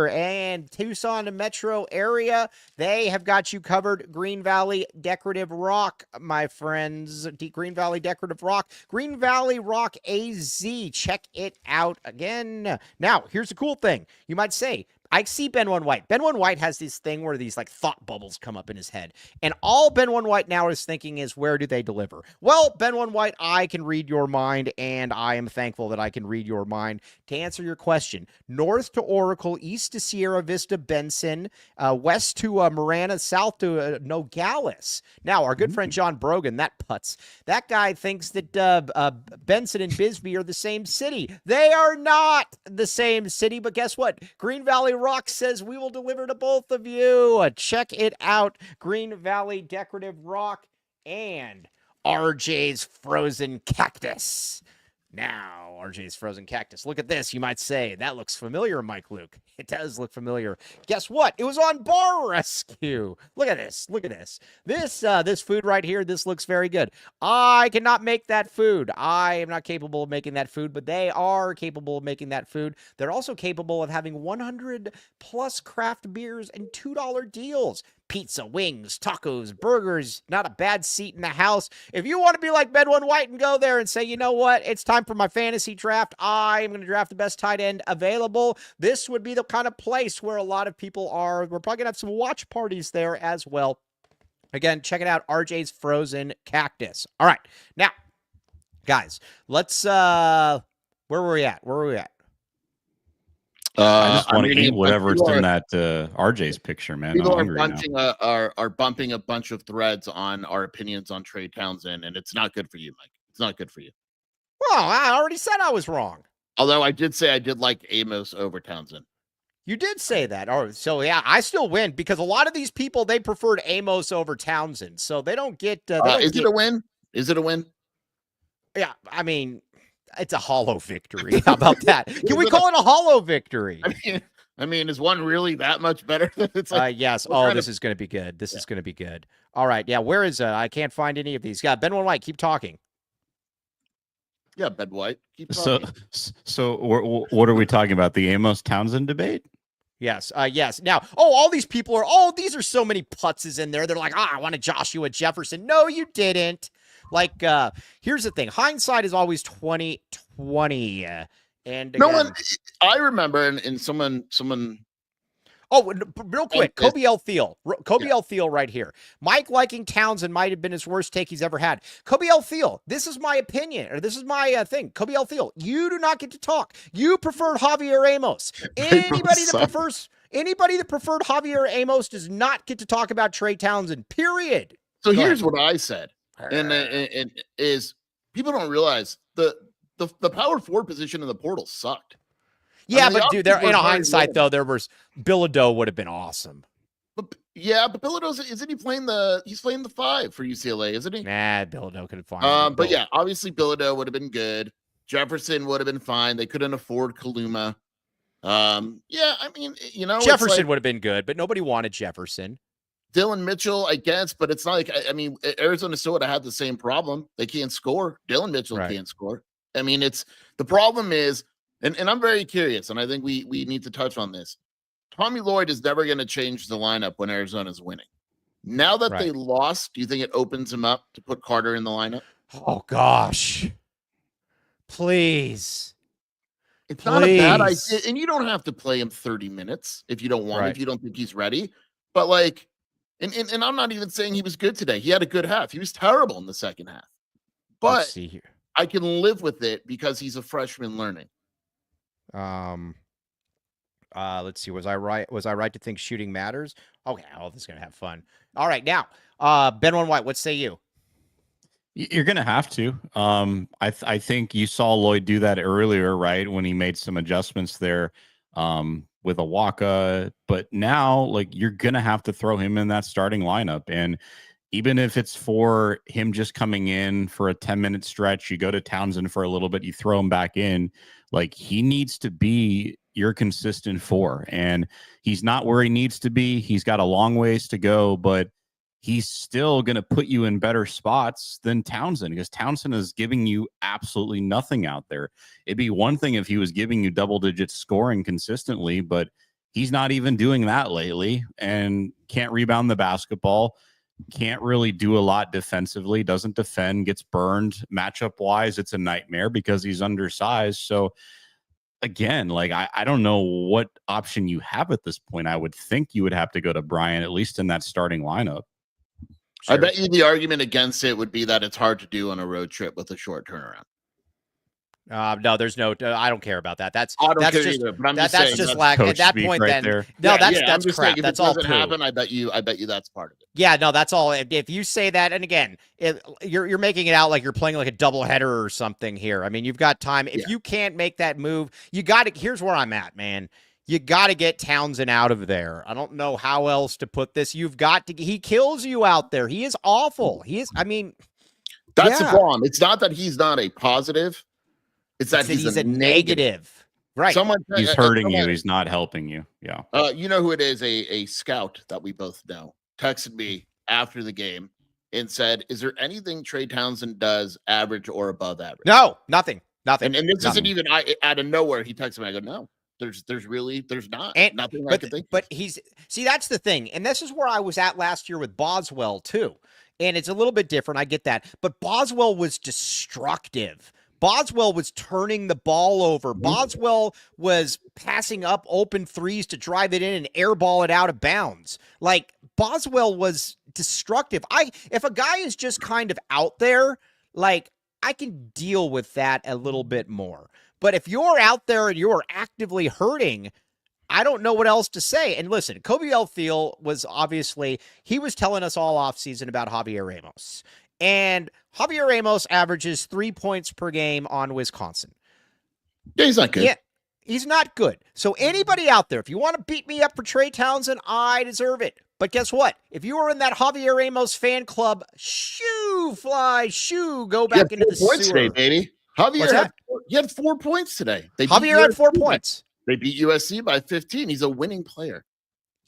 And Tucson metro area, they have got you covered. Green Valley Decorative Rock, my friends. Green Valley Decorative Rock. Green Valley Rock AZ. Check it out again. Now, here's the cool thing. You might say, I see Ben One White. Ben One White has this thing where these like thought bubbles come up in his head. And all Ben One White now is thinking is, where do they deliver? Well, Ben One White, I can read your mind, and I am thankful that I can read your mind. To answer your question, north to Oracle, east to Sierra Vista, Benson, west to Marana, south to Nogales. Now, our good friend John Brogan, that putz, that guy thinks that Benson and Bisbee are the same city. They are not the same city, but guess what? Green Valley Rock says we will deliver to both of you. Check it out. Green Valley Decorative Rock and RJ's Frozen Cactus. Now, RJ's Frozen Cactus. Look at this. You might say, that looks familiar, Mike Luke. It does look familiar. Guess what? It was on Bar Rescue. Look at this. Look at this. This food right here, this looks very good. I cannot make that food. I am not capable of making that food, but they are capable of making that food. They're also capable of having 100 plus craft beers and $2 deals. Pizza, wings, tacos, burgers, not a bad seat in the house. If you want to be like Ben One White and go there and say, you know what, it's time for my fantasy draft, I am going to draft the best tight end available, this would be the kind of place where a lot of people are. We're probably going to have some watch parties there as well. Again, check it out, RJ's Frozen Cactus. All right, now, guys, let's, where were we at? I just want to eat whatever's in that RJ's picture, man. People are bumping a bunch of threads on our opinions on Trey Townsend, and it's not good for you, Mike. It's not good for you. Well, I already said I was wrong. Although I did say I did like Amos over Townsend. You did say that. Oh, so yeah, I still win because a lot of these people, they preferred Amos over Townsend, so they don't get. Is it a win? Is it a win? Yeah, I mean, it's a hollow victory. How about that? Can we call it a hollow victory? I mean, is one really that much better? It's like, yes. Oh, this is going to be good. This is going to be good. All right. Yeah. Where is I can't find any of these. Yeah. Ben One White, keep talking. Yeah, Ben White, keep talking. So what are we talking about? The Amos Townsend debate? Yes. Yes. Now, all these people are, these are so many putzes in there. They're like, I wanted Joshua Jefferson. No, you didn't. Like, here's the thing. Hindsight is always 20/20. And again, no one, I remember, and someone. Oh, real quick, Kobe L. Thiel. L. Thiel right here. Mike liking Townsend might have been his worst take he's ever had. Kobe L. Thiel, this is my opinion, or this is my thing. Kobe L. Thiel, you do not get to talk. You preferred Javier Amos. Anybody that preferred Javier Amos does not get to talk about Trey Townsend, period. So here's what I said. And is people don't realize the power forward position in the portal sucked. Yeah, but dude, there in hindsight though, there was Bilodeau would have been awesome. But Bilodeau isn't he playing he's playing the 5 for UCLA, isn't he? Nah, Bilodeau could have fine. But yeah, obviously Bilodeau would have been good. Jefferson would have been fine. They couldn't afford Kaluma. Yeah, I mean, Jefferson would have been good, but nobody wanted Jefferson. Dylan Mitchell, I guess, but it's not like, I mean, Arizona still would have had the same problem. They can't score. Dylan Mitchell can't score. I mean, the problem is, and I'm very curious, and I think we need to touch on this. Tommy Lloyd is never going to change the lineup when Arizona's winning. Now that they lost, do you think it opens him up to put Carter in the lineup? Oh, gosh. Please. It's not a bad idea, and you don't have to play him 30 minutes if you don't want, if you don't think he's ready. But like, and I'm not even saying he was good today. He had a good half. He was terrible in the second half. But let's see here. I can live with it because he's a freshman learning. Let's see. Was I right to think shooting matters? Okay. Oh, this is gonna have fun. All right, now, Ben One White, what say you? You're gonna have to. I think you saw Lloyd do that earlier, right? When he made some adjustments there, with Awaka, but now like you're gonna have to throw him in that starting lineup, and even if it's for him just coming in for a 10-minute stretch, you go to Townsend for a little bit, you throw him back in. Like he needs to be, your consistent 4. And he's not where he needs to be. He's got a long ways to go, but he's still going to put you in better spots than Townsend, because Townsend is giving you absolutely nothing out there. It'd be one thing if he was giving you double-digit scoring consistently, but he's not even doing that lately, and can't rebound the basketball, can't really do a lot defensively, doesn't defend, gets burned. Matchup-wise, it's a nightmare because he's undersized. So, again, like, I don't know what option you have at this point. I would think you would have to go to Bryant, at least in that starting lineup. Sure. I bet you the argument against it would be that it's hard to do on a road trip with a short turnaround. No, there's no. I don't care about that. That's I don't that's care just either, but that's just lack at that point. Right then there. No, that's crap. That's all. Happen. I bet you that's part of it. Yeah, no, that's all. If you say that, and again, you're making it out like you're playing like a doubleheader or something here. I mean, you've got time. If you can't make that move, you got to. Here's where I'm at, man. You got to get Townsend out of there. I don't know how else to put this. You've got to. He kills you out there. He is awful. He is. I mean, that's the problem. It's not that he's not a positive. It's that he's a negative. Right. He's hurting you. He's not helping you. Yeah. You know who it is? A scout that we both know texted me after the game and said, "Is there anything Trey Townsend does average or above average?" No, nothing. And this isn't even out of nowhere. He texted me. I go, "No. There's not nothing I can think." But that's the thing, and this is where I was at last year with Boswell too, and it's a little bit different. I get that, but Boswell was destructive. Boswell was turning the ball over. Boswell was passing up open threes to drive it in and airball it out of bounds. Like, Boswell was destructive. If a guy is just kind of out there, like, I can deal with that a little bit more. But if you're out there and you're actively hurting, I don't know what else to say. And listen, Kobe Thiel was obviously, he was telling us all offseason about Javier Ramos. And Javier Ramos averages 3 points per game on Wisconsin. Yeah, he's not good. Yeah, he's not good. So anybody out there, if you want to beat me up for Trey Townsend, I deserve it. But guess what? If you are in that Javier Ramos fan club, go back into the points sewer. Today, baby. Javier had 4 points today. Javier had 4 points. They beat USC by 15. He's a winning player.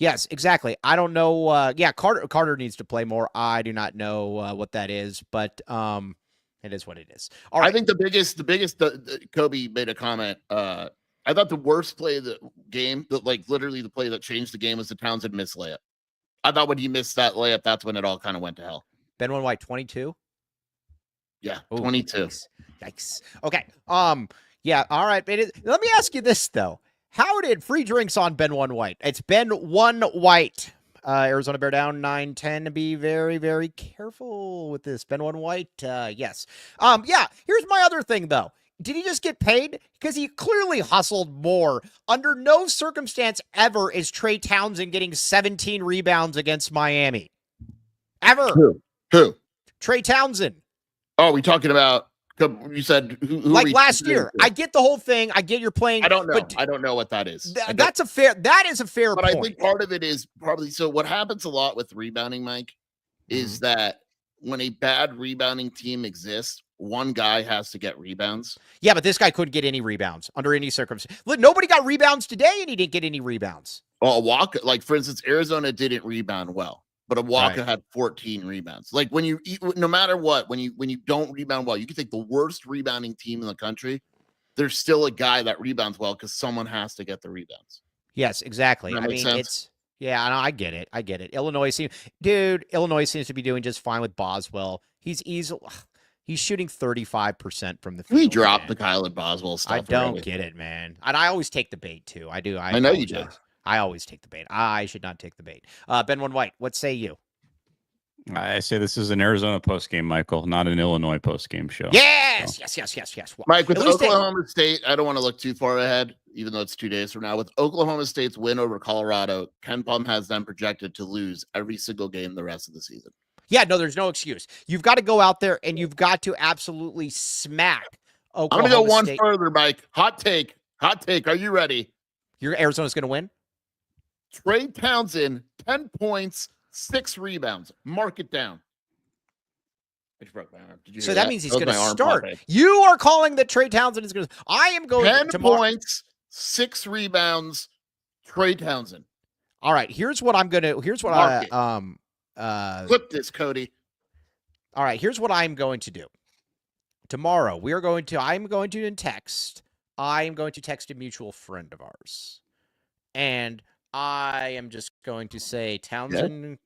Yes, exactly. I don't know. Carter needs to play more. I do not know what that is, but it is what it is. All right. I think the biggest. Kobe made a comment. I thought the worst play of the game, literally the play that changed the game, was the Townsend missed layup. I thought when he missed that layup, that's when it all kind of went to hell. Ben White, 22. Yeah, Ooh, 22. Yikes. Okay. Yeah. All right. Let me ask you this though. How did free drinks on Ben White? It's Ben White. Arizona Bear down 9-10. Be very, very careful with this. Ben White. Yes. Yeah. Here's my other thing though. Did he just get paid? Because he clearly hustled more. Under no circumstance ever is Trey Townsend getting 17 rebounds against Miami. Ever. Who? Trey Townsend. Oh, we talking about? You said who like last year. I get the whole thing. I get you're playing. I don't know. I don't know what that is. That is a fair but point. I think part of it is probably, so what happens a lot with rebounding, Mike, is that when a bad rebounding team exists, one guy has to get rebounds. Yeah, but this guy couldn't get any rebounds under any circumstance. Look, nobody got rebounds today, and he didn't get any rebounds. Oh, Walker, like for instance, Arizona didn't rebound well. But Walker had 14 rebounds. Like no matter what, when you don't rebound well, you can take the worst rebounding team in the country. There's still a guy that rebounds well because someone has to get the rebounds. Yes, exactly. I mean, I get it. Illinois seems to be doing just fine with Boswell. He's shooting 35% from the field. We dropped the Kylan Boswell stuff. I don't get it, man. And I always take the bait too. I do. I know you do. I always take the bait. I should not take the bait. Ben White, what say you? I say this is an Arizona postgame, Michael, not an Illinois postgame show. Yes. Well, Mike, with Oklahoma State, I don't want to look too far ahead, even though it's 2 days from now. With Oklahoma State's win over Colorado, Ken Palm has them projected to lose every single game the rest of the season. Yeah, no, there's no excuse. You've got to go out there and you've got to absolutely smack Oklahoma I'm going to go one State. further, Mike. Hot take. Are you ready? Arizona's going to win? Trey Townsend, 10 points, 6 rebounds. Mark it down. I just broke my arm. Did you hear that means he's going to start. popping. You are calling that Trey Townsend is going to. I am going 10 points, 6 rebounds, Trey Townsend. All right, here's what Clip this, Cody. All right, here's what I'm going to do. Tomorrow, I'm going to text a mutual friend of ours. And I am just going to say Townsend ?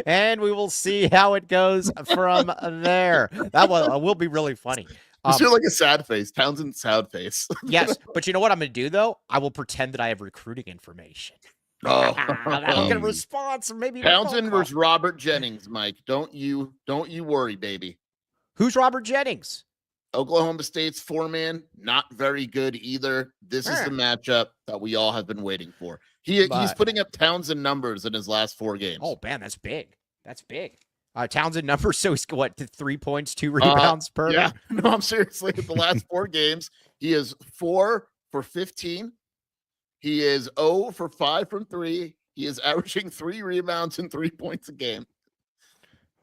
And we will see how it goes from there. That will be really funny. You feel like a sad face. Townsend sad face. Yes, but you know what I'm going to do, though? I will pretend that I have recruiting information. Oh, I'll get a response, or maybe Townsend versus Robert Jennings, Mike. Don't you worry, baby. Who's Robert Jennings? Oklahoma State's 4-man, not very good either. This is the matchup that we all have been waiting for. He's putting up Townsend numbers in his last 4 games. Oh, man, that's big. That's big. Townsend numbers, so he's 3 points, 2 rebounds per? Yeah, no, I'm seriously. The last 4 games, he is 4 for 15. He is 0 for 5 from 3. He is averaging 3 rebounds and 3 points a game.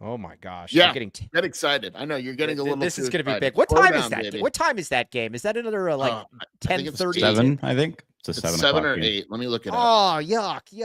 Oh my gosh! Yeah, get excited. I know you're getting a little. This is going to be big. What time is that? What time is that game? Is that another 10:30? 7, I think. It's a 7 or 8. Let me look it up. Oh, yucky!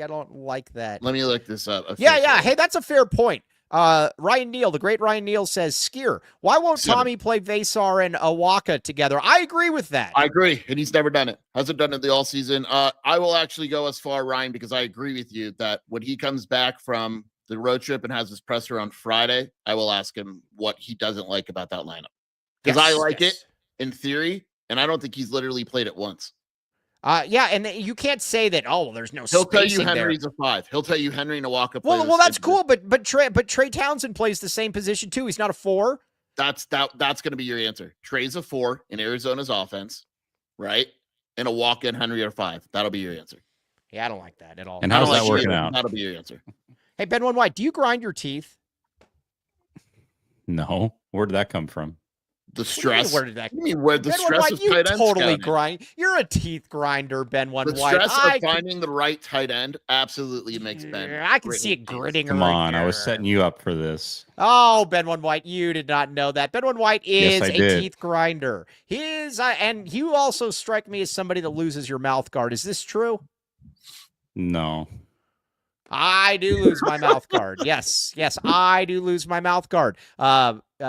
I don't like that. Let me look this up. Yeah. Hey, that's a fair point. Ryan Neal, the great Ryan Neal, says, Skier, why won't Tommy play Veesaar and Awaka together? I agree with that. I agree, and he's never done it. Hasn't done it the all season. I will actually go as far, Ryan, because I agree with you that when he comes back from the road trip and has his presser on Friday, I will ask him what he doesn't like about that lineup. Because I like it in theory, and I don't think he's literally played it once. Yeah, and you can't say that. Oh, well, there's no. He'll tell you Henry's a 5. He'll tell you Henry and Awaka. Well, that's cool. But Trey Townsend plays the same position too. He's not a 4. That's going to be your answer. Trey's a 4 in Arizona's offense, right? And Awaka and Henry are 5. That'll be your answer. Yeah, I don't like that at all. And how's that working out? That'll be your answer. Hey, Ben One White, do you grind your teeth? No. Where did that come from? The stress. Where did that come from? Where the Ben stress White, of you tight end totally grind. You're a teeth grinder, Ben One the White. The stress of finding the right tight end absolutely makes Ben. I can see it gritting. Come on, I was setting you up for this. Oh, Ben One White, you did not know that. Ben One White is a teeth grinder. And you also strike me as somebody that loses your mouth guard. Is this true? No. I do lose my mouth guard. Yes, I do lose my mouth guard.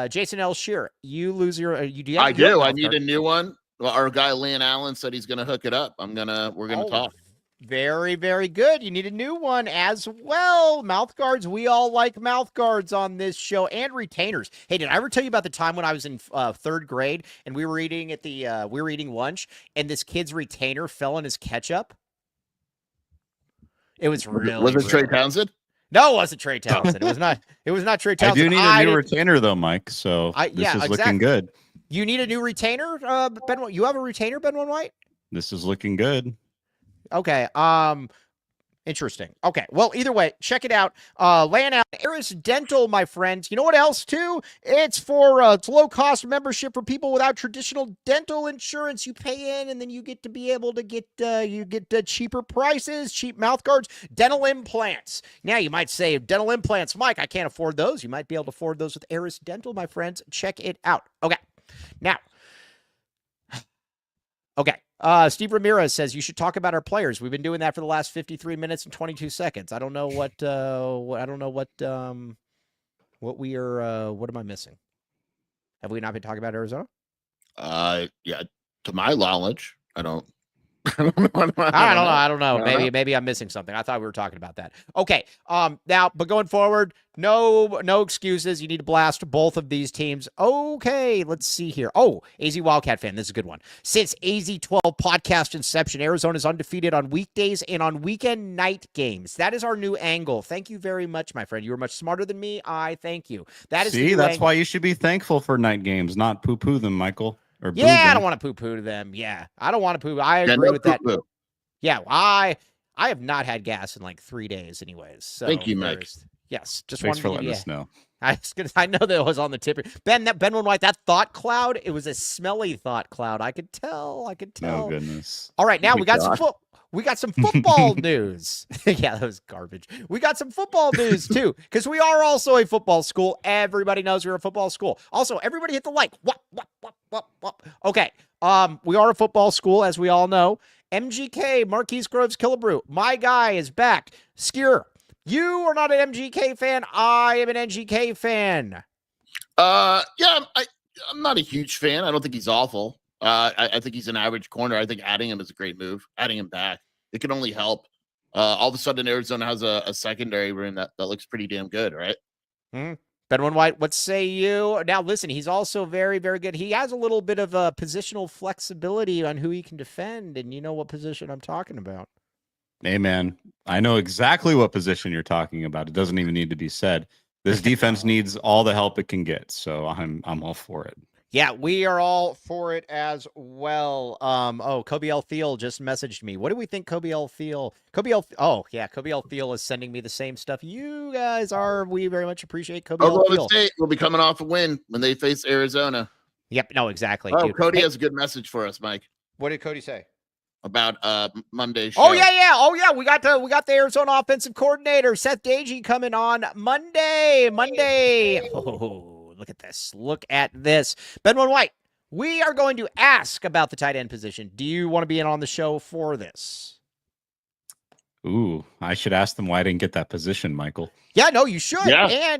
Jason L. Shearer, you lose your. I do. I need a new one. Well, our guy Lan Allen said he's gonna hook it up. We're gonna talk. Very, very good. You need a new one as well. Mouth guards. We all like mouth guards on this show, and retainers. Hey, did I ever tell you about the time when I was in 3rd grade and we were eating lunch and this kid's retainer fell in his ketchup? It was really. Was it Trey Townsend? No, it wasn't Trey Townsend. It was not. It was not Trey Townsend. I do need a new retainer though, Mike. So this is looking good. You need a new retainer, Ben. You have a retainer, Ben One White. This is looking good. Okay. Interesting. Okay. Well, either way, check it out. Laying out Eris Dental, my friends. You know what else too? It's for it's low-cost membership for people without traditional dental insurance. You pay in, and then you get to be able to get cheaper prices, cheap mouth guards, dental implants. Now you might say dental implants, Mike. I can't afford those. You might be able to afford those with Eris Dental, my friends. Check it out. Okay. Now. Okay. Steve Ramirez says you should talk about our players. We've been doing that for the last 53 minutes and 22 seconds. I don't know what we are. What am I missing? Have we not been talking about Arizona? Yeah. To my knowledge, I don't. I don't know. Maybe I'm missing something. I thought we were talking about that. Okay. Now, but going forward, no excuses. You need to blast both of these teams. Okay. Let's see here. Oh, AZ Wildcat fan. This is a good one. Since AZ12 podcast inception, Arizona is undefeated on weekdays and on weekend night games. That is our new angle. Thank you very much, my friend. You were much smarter than me. I thank you. That is. See, that's why you should be thankful for night games, not poo-poo them, Michael. Yeah, I don't want to poo-poo them. Yeah, I don't want to poo. I agree with that. Yeah, I have not had gas in like 3 days anyways. So thank you, Mike. Yes, just thanks for letting us know. I know that it was on the tip. Ben One White, that thought cloud, it was a smelly thought cloud. I could tell. Oh, goodness. All right, now we got we got some football news. Yeah, that was garbage. We got some football news too, because we are also a football school. Everybody knows we're a football school. Also, everybody hit the like. What? Okay. We are a football school, as we all know. MGK, Marquise Groves Killebrew. My guy is back. Skier, you are not an MGK fan. I am an NGK fan. Yeah, I'm not a huge fan. I don't think he's awful. I think he's an average corner. I think adding him is a great move. Adding him back, it can only help. All of a sudden, Arizona has a secondary room that looks pretty damn good, right? Ben White, what say you? Now, listen, he's also very, very good. He has a little bit of a positional flexibility on who he can defend, and you know what position I'm talking about. Hey, man, I know exactly what position you're talking about. It doesn't even need to be said. This defense needs all the help it can get, so I'm all for it. Yeah, we are all for it as well. Kobe L. Thiel just messaged me. What do we think Kobe L. Thiel? Kobe L. Thiel is sending me the same stuff you guys are. We very much appreciate Kobe L. Thiel. Oklahoma State will be coming off a win when they face Arizona. Yep, no, exactly. Oh, dude. Cody has a good message for us, Mike. What did Cody say? About Monday's show. Oh yeah. We got the Arizona offensive coordinator Seth Gagey coming on Monday. Oh, look at this. Ben White, we are going to ask about the tight end position. Do you want to be in on the show for this? Ooh, I should ask them why I didn't get that position, Michael. Yeah, no, you should. Yeah.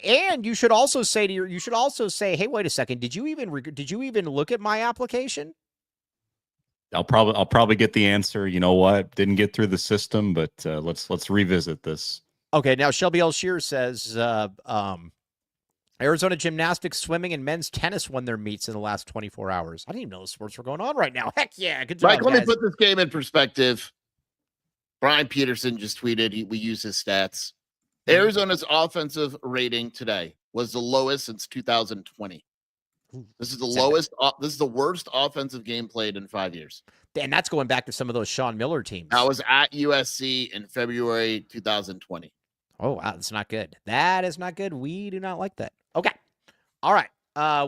And you should also say, hey, wait a second. Did you even look at my application? I'll probably get the answer. You know what? Didn't get through the system, but let's revisit this. Okay, now Shelby L. Shear says Arizona gymnastics, swimming, and men's tennis won their meets in the last 24 hours. I didn't even know the sports were going on right now. Heck yeah, good job, Mike, let guys. me put this game in perspective. Brian Peterson just tweeted. We use his stats. Arizona's offensive rating today was the lowest since 2020. This is the lowest. This is the worst offensive game played in 5 years. And that's going back to some of those Sean Miller teams. I was at USC in February 2020. Oh, wow. That's not good. That is not good. We do not like that. Okay. All right.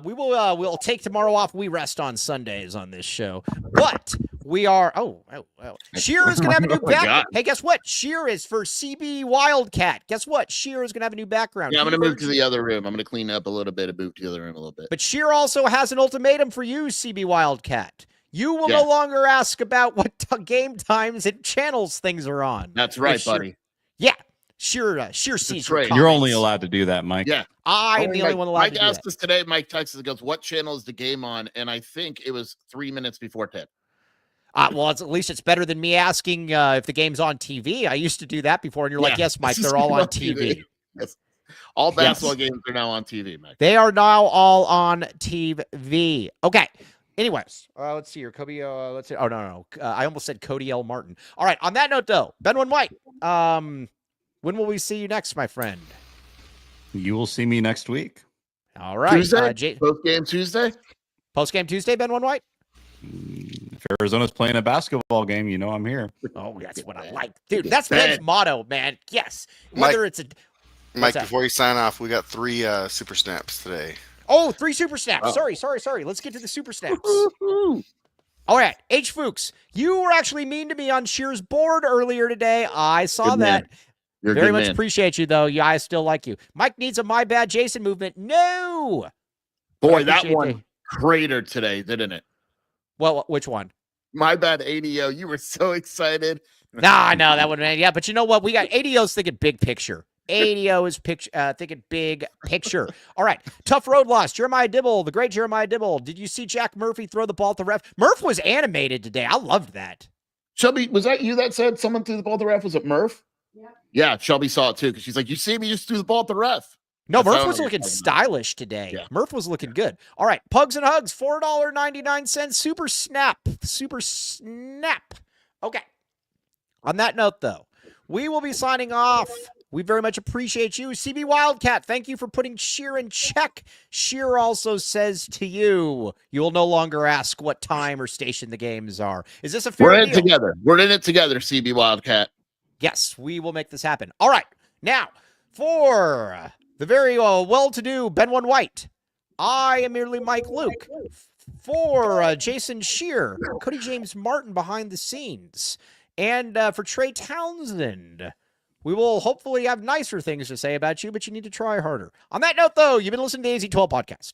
We'll take tomorrow off. We rest on Sundays on this show. But we are Shear is gonna have a new background. Hey, guess what? Shear is for CB Wildcat. Guess what? Shear is gonna have a new background. Yeah, I'm gonna move to the other room. I'm gonna clean up a little bit and move to the other room a little bit. But Shear also has an ultimatum for you, CB Wildcat. You will no longer ask about what game times and channels things are on. That's right, buddy. Yeah. Shear sees your comments. You're only allowed to do that, Mike. Yeah. I'm the only one allowed to do that. Mike asked us today. Mike texted and goes, what channel is the game on? And I think it was 3 minutes before 10. Well, at least it's better than me asking if the game's on TV. I used to do that before, and you're like, yes, Mike, they're all on TV. Yes. All basketball games are now on TV, Mike. They are now all on TV. Okay. Anyways, let's see here. Kobe, let's see. Oh, no. I almost said Cody L. Martin. All right. On that note, though, Ben White, when will we see you next, my friend? You will see me next week. All right. Tuesday? Postgame Tuesday? Postgame Tuesday, Ben White? If Arizona's playing a basketball game, you know I'm here. Oh, that's what I like. Dude, that's Ben's motto, man. Yes. Whether it's a... Mike, before you sign off, we got 3 super snaps today. Oh, 3 super snaps. Oh. Sorry. Let's get to the super snaps. All right. H. Fuchs, you were actually mean to me on Shear's board earlier today. I saw that. You're very much appreciate you, though. Yeah, I still like you. Mike needs a My Bad Jason movement. No. Boy, that one cratered today, didn't it? Well, which one? My Bad ADO. You were so excited. Nah, I know that one, man. Yeah, but you know what? We got ADO's thinking big picture. ADO is thinking big picture. All right. Tough road loss. Jeremiah Dibble, the great Jeremiah Dibble. Did you see Jack Murphy throw the ball at the ref? Murph was animated today. I loved that. Shelby, was that you that said someone threw the ball at the ref? Was it Murph? Yeah, Shelby saw it too because she's like, you see me just threw the ball at the ref. No, Murph was looking stylish today. Yeah. Murph was looking good. All right, Pugs and Hugs, $4.99 Super Snap. Okay. On that note, though, we will be signing off. We very much appreciate you. CB Wildcat, thank you for putting Shear in check. Shear also says to you, you will no longer ask what time or station the games are. Is this a fair deal? We're in it together. We're in it together, CB Wildcat. Yes, we will make this happen. All right. Now, for the very well-to-do Ben White, I am merely Mike Luke. For Jason Shear, Cody James Martin behind the scenes, and for Trey Townsend, we will hopefully have nicer things to say about you, but you need to try harder. On that note, though, you've been listening to the AZ12 podcast.